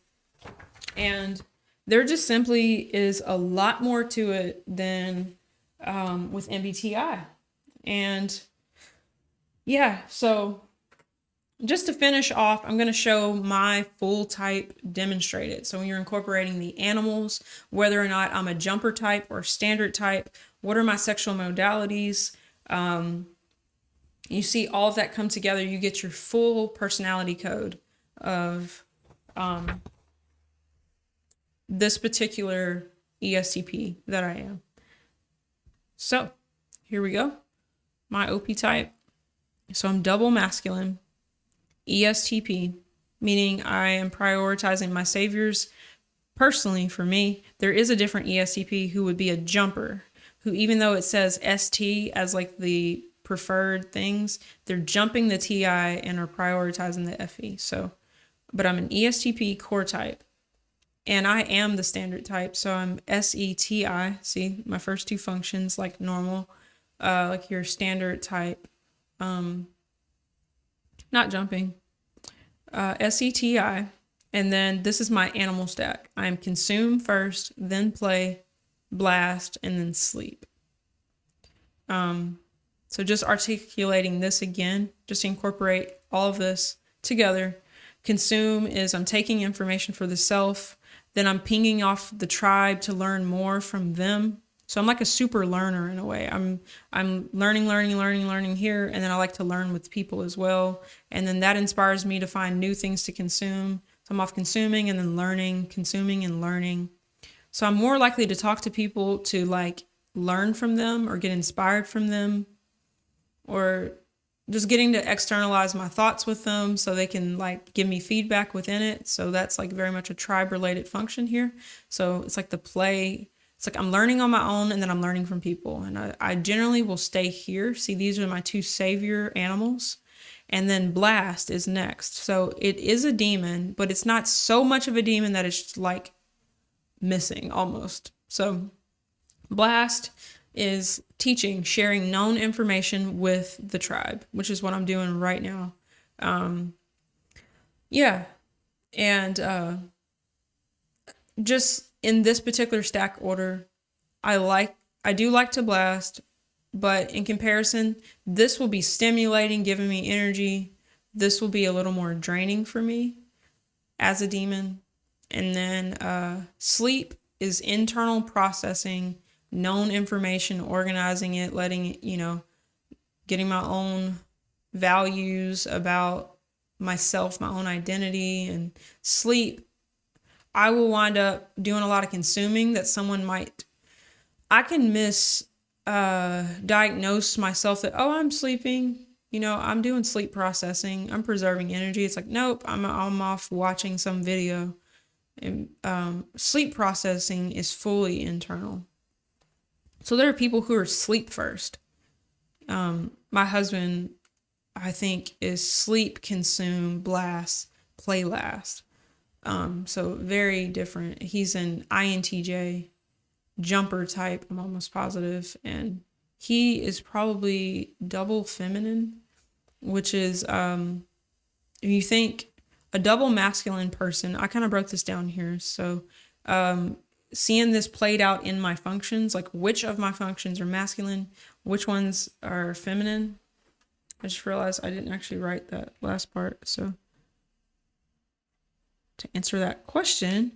And there just simply is a lot more to it than with MBTI. And yeah, so just to finish off, I'm going to show my full type demonstrated. So when you're incorporating the animals, whether or not I'm a jumper type or standard type, what are my sexual modalities? You see all of that come together. You get your full personality code of this particular ESTP that I am. So here we go. My OP type. So I'm double masculine. ESTP, meaning I am prioritizing my saviors. Personally, for me, there is a different ESTP who would be a jumper, who even though it says ST as like the preferred things, they're jumping the TI and are prioritizing the FE. So, but I'm an ESTP core type, and I am the standard type. So I'm SETI. See, my first two functions like normal, like your standard type. Not jumping, SETI, and then this is my animal stack. I am consume first, then play, blast, and then sleep. So just articulating this again, just incorporate all of this together. Consume is I'm taking information for the self, then I'm pinging off the tribe to learn more from them. So I'm like a super learner in a way. I'm learning here, and then I like to learn with people as well. And then that inspires me to find new things to consume. So I'm off consuming and then learning, consuming and learning. So I'm more likely to talk to people to like learn from them or get inspired from them, or just getting to externalize my thoughts with them so they can like give me feedback within it. So that's like very much a tribe related function here. So it's like the play. It's like I'm learning on my own and then I'm learning from people. And I generally will stay here. See, these are my two savior animals. And then blast is next. So it is a demon, but it's not so much of a demon that it's like missing almost. So blast is teaching, sharing known information with the tribe, which is what I'm doing right now. Yeah. And just in this particular stack order, I do like to blast, but in comparison, this will be stimulating, giving me energy. This will be a little more draining for me as a demon. And then sleep is internal processing, known information, organizing it, letting it, getting my own values about myself, my own identity. And sleep, I will wind up doing a lot of consuming that I can diagnose myself that, oh, I'm sleeping, I'm doing sleep processing, I'm preserving energy. It's like, nope, I'm off watching some video. And sleep processing is fully internal. So there are people who are sleep first. My husband, I think, is sleep, consume, blast, play last. So very different. He's an INTJ jumper type, I'm almost positive. And he is probably double feminine, which is, if you think a double masculine person, I kind of broke this down here. So, seeing this played out in my functions, like which of my functions are masculine, which ones are feminine. I just realized I didn't actually write that last part. So to answer that question,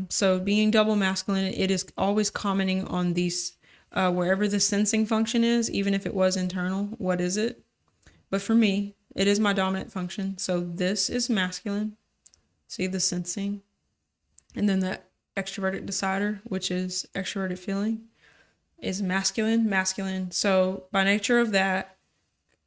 so being double masculine, it is always commenting on these, wherever the sensing function is, even if it was internal, what is it? But for me, it is my dominant function. So this is masculine. See the sensing. And then the extroverted decider, which is extroverted feeling, is masculine. So by nature of that,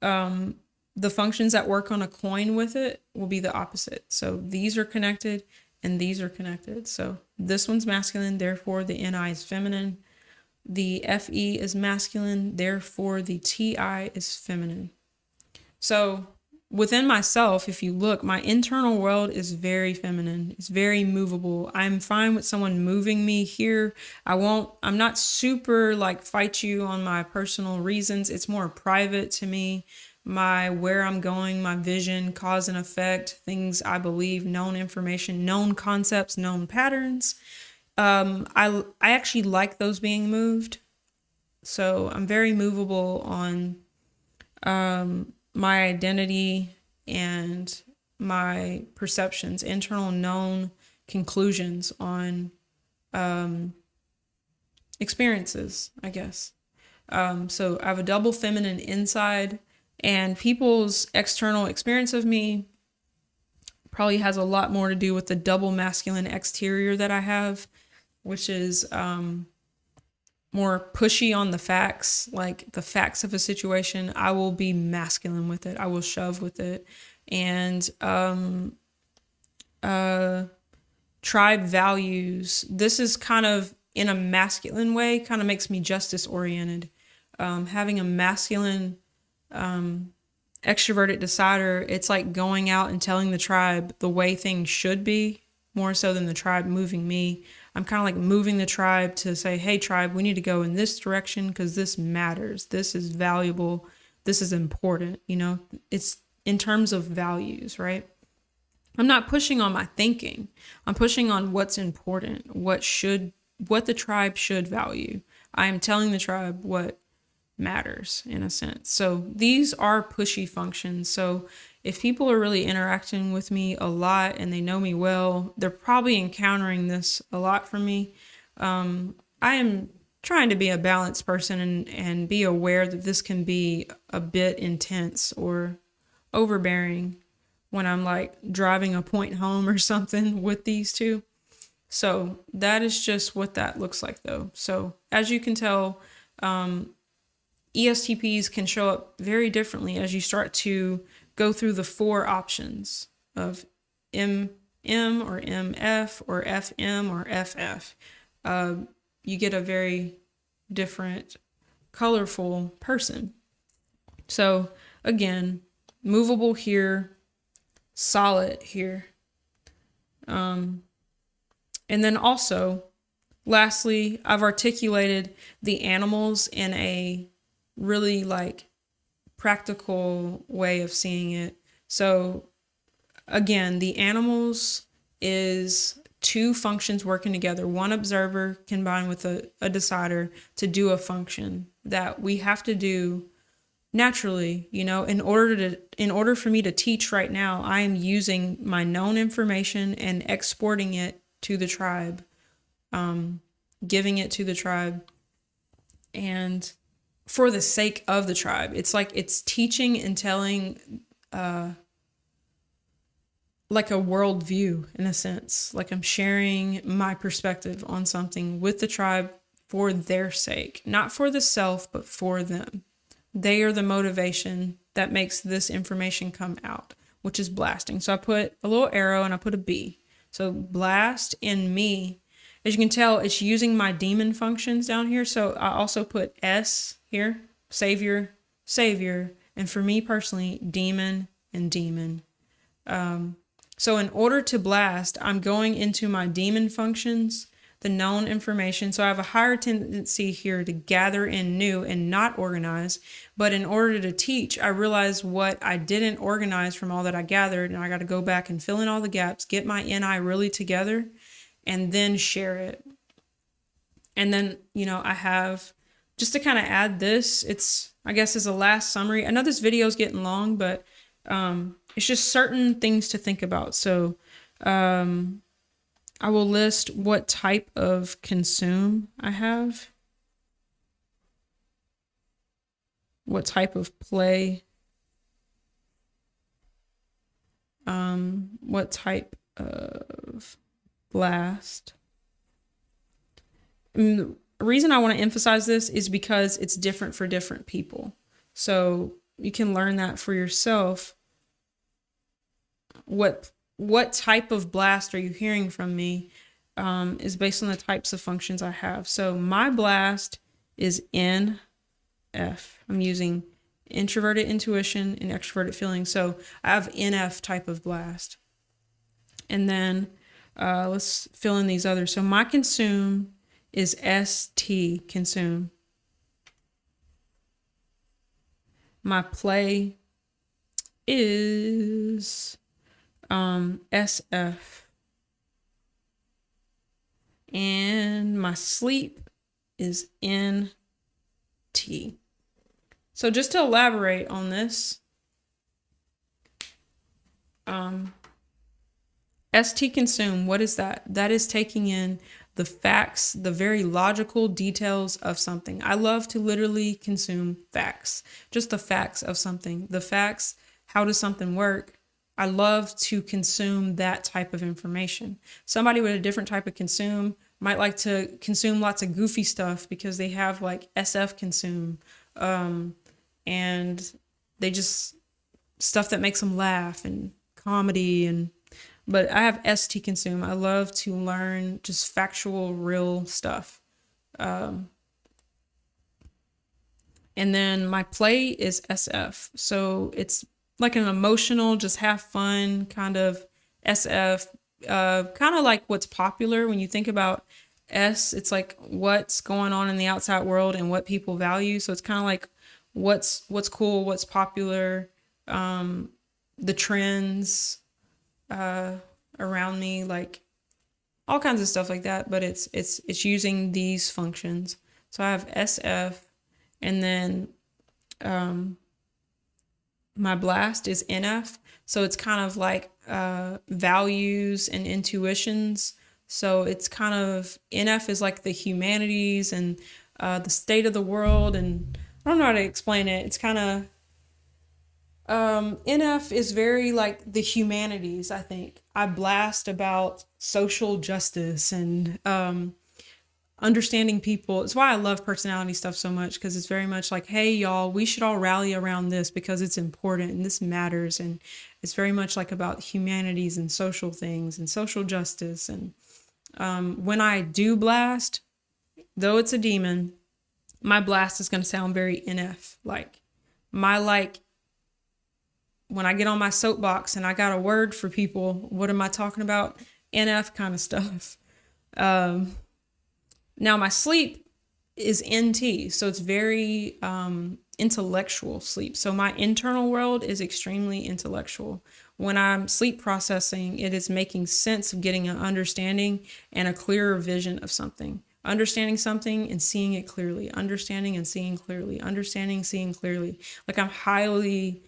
the functions that work on a coin with it will be the opposite. So these are connected and these are connected. So this one's masculine, therefore the NI is feminine. The FE is masculine, therefore the TI is feminine. So within myself, if you look, my internal world is very feminine. It's very movable. I'm fine with someone moving me here. I'm not super fight you on my personal reasons. It's more private to me. Where I'm going, my vision, cause and effect, things I believe, known information, known concepts, known patterns. I actually like those being moved. So I'm very movable on, my identity and my perceptions, internal known conclusions on experiences, I guess. So I have a double feminine inside, and people's external experience of me probably has a lot more to do with the double masculine exterior that I have, which is more pushy on the facts, like the facts of a situation. I will be masculine with it. I will shove with it. And tribe values, this is kind of in a masculine way, kind of makes me justice oriented. Having a masculine extroverted decider, it's like going out and telling the tribe the way things should be, more so than the tribe moving me. I'm kind of like moving the tribe to say, hey, tribe, we need to go in this direction because this matters. This is valuable. This is important. It's in terms of values, right? I'm not pushing on my thinking. I'm pushing on what's important, what the tribe should value. I am telling the tribe what matters in a sense. So these are pushy functions. So if people are really interacting with me a lot and they know me well, they're probably encountering this a lot from me. I am trying to be a balanced person and be aware that this can be a bit intense or overbearing when I'm driving a point home or something with these two. So that is just what that looks like though. So as you can tell, ESTPs can show up very differently as you start to go through the 4 options of MM or MF or FM or FF. You get a very different, colorful person. So again, movable here, solid here. And then also, lastly, I've articulated the animals in a really practical way of seeing it. So again, the animals is two functions working together, one observer combined with a decider to do a function that we have to do naturally. In order for me to teach right now, I am using my known information and exporting it to the tribe, giving it to the tribe, and for the sake of the tribe. It's like it's teaching and telling like a worldview in a sense. Like I'm sharing my perspective on something with the tribe for their sake, not for the self, but for them. They are the motivation that makes this information come out, which is blasting. So I put a little arrow and I put a B. So blast in me, as you can tell, it's using my daemon functions down here. So I also put S here, savior, savior. And for me personally, demon and demon. So in order to blast, I'm going into my daemon functions, the known information. So I have a higher tendency here to gather in new and not organize. But in order to teach, I realize what I didn't organize from all that I gathered. And I got to go back and fill in all the gaps, get my NI really together, and then share it. And then, I have, just to kind of add this, it's, I guess, as a last summary. I know this video is getting long, but it's just certain things to think about. So I will list what type of consume I have, what type of play, what type of blast. And the reason I want to emphasize this is because it's different for different people. So you can learn that for yourself. What type of blast are you hearing from me is based on the types of functions I have. So my blast is NF. I'm using introverted intuition and extroverted feeling. So I have NF type of blast. And then let's fill in these others. So my consume is ST, consume. My play is SF. And my sleep is NT. So just to elaborate on this, ST consume, what is that? That is taking in the facts, the very logical details of something. I love to literally consume facts, just the facts of something. The facts, how does something work? I love to consume that type of information. Somebody with a different type of consume might like to consume lots of goofy stuff because they have like SF consume, and they just stuff that makes them laugh and comedy but I have ST consume. I love to learn just factual, real stuff. And then my play is SF. So it's like an emotional, just have fun kind of SF, kind of like what's popular. When you think about S, it's like what's going on in the outside world and what people value. So it's kind of like what's cool, what's popular, the trends around me, like all kinds of stuff like that. But it's using these functions. So I have SF, and then my blast is NF. So it's kind of like values and intuitions. So it's kind of, NF is like the humanities and the state of the world. And I don't know how to explain it. It's kind of, NF is very like the humanities, I think. I blast about social justice and understanding people. It's why I love personality stuff so much, because it's very much like, hey, y'all, we should all rally around this because it's important and this matters. And it's very much like about humanities and social things and social justice. And when I do blast, though it's a demon, my blast is going to sound very NF. Like when I get on my soapbox and I got a word for people, what am I talking about? NF kind of stuff. Now my sleep is NT, so it's very intellectual sleep. So my internal world is extremely intellectual, when I'm sleep processing, it is making sense of getting an understanding and a clearer vision of something. Understanding something and seeing it clearly. Understanding and seeing clearly. Understanding, seeing clearly. Like I'm highly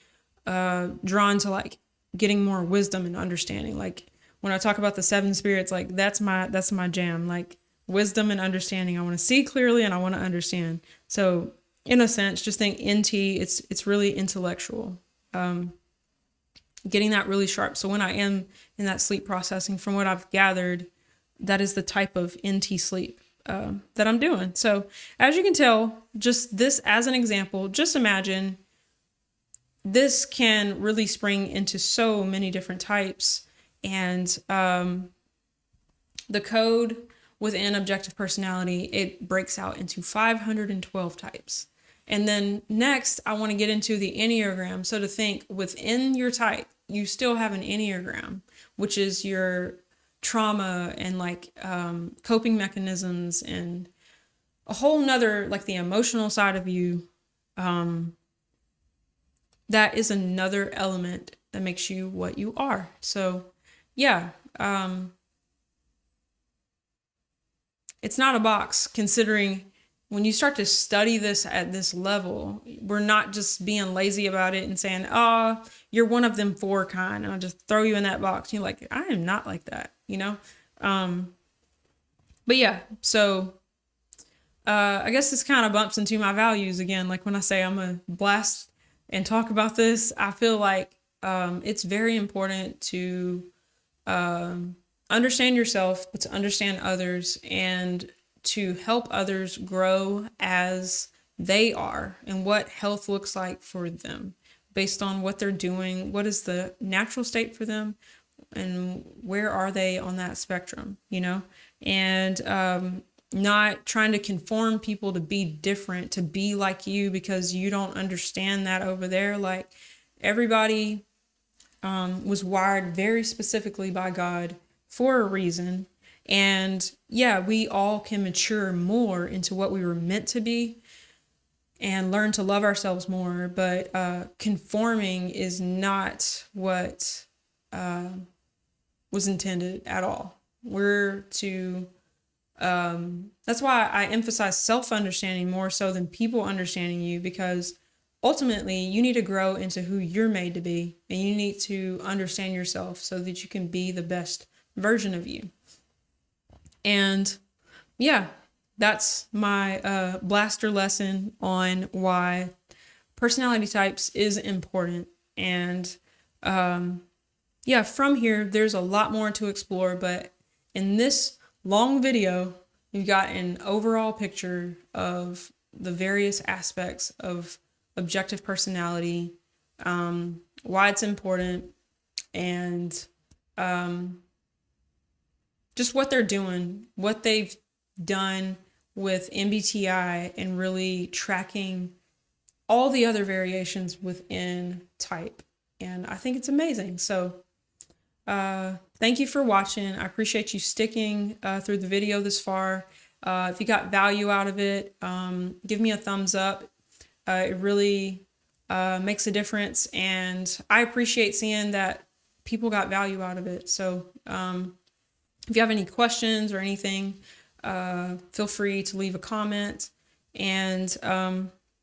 drawn to like getting more wisdom and understanding. Like when I talk about the seven spirits, like that's my jam. Like wisdom and understanding. I want to see clearly and I want to understand. So in a sense, just think NT, it's really intellectual. Getting that really sharp. So when I am in that sleep processing, from what I've gathered, that is the type of NT sleep that I'm doing. So as you can tell, just this as an example, just imagine this can really spring into so many different types. And the code within objective personality, it breaks out into 512 types. And then next, I want to get into the Enneagram. So to think within your type, you still have an Enneagram, which is your trauma and like coping mechanisms and a whole nother, like the emotional side of you. That is another element that makes you what you are. So yeah, it's not a box, considering when you start to study this at this level, we're not just being lazy about it and saying, oh, you're one of them four kind, and I'll just throw you in that box. You're like, I am not like that, you know? But yeah, so I guess this kind of bumps into my values again. Like when I say I'm a blast and talk about this, I feel like it's very important to understand yourself, but to understand others and to help others grow as they are and what health looks like for them based on what they're doing. What is the natural state for them and where are they on that spectrum, you know? And not trying to conform people to be different, to be like you because you don't understand that over there. Like everybody was wired very specifically by God for a reason. And yeah, we all can mature more into what we were meant to be and learn to love ourselves more. But conforming is not what was intended at all. We're to, that's why I emphasize self-understanding more so than people understanding you, because ultimately you need to grow into who you're made to be, and you need to understand yourself so that you can be the best version of you. And yeah, that's my blaster lesson on why personality types is important. And yeah, from here, there's a lot more to explore. But in this long video, you've got an overall picture of the various aspects of objective personality, why it's important, and just what they're doing, what they've done with MBTI, and really tracking all the other variations within type. And I think it's amazing. So thank you for watching. I appreciate you sticking through the video this far. If you got value out of it, give me a thumbs up. It really makes a difference. And I appreciate seeing that people got value out of it. So if you have any questions or anything, feel free to leave a comment. And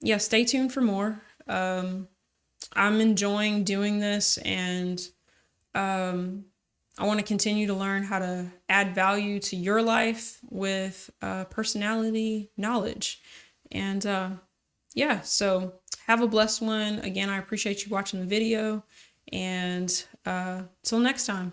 yeah, stay tuned for more. I'm enjoying doing this, and I want to continue to learn how to add value to your life with personality knowledge. And yeah, so have a blessed one. Again, I appreciate you watching the video, and till next time.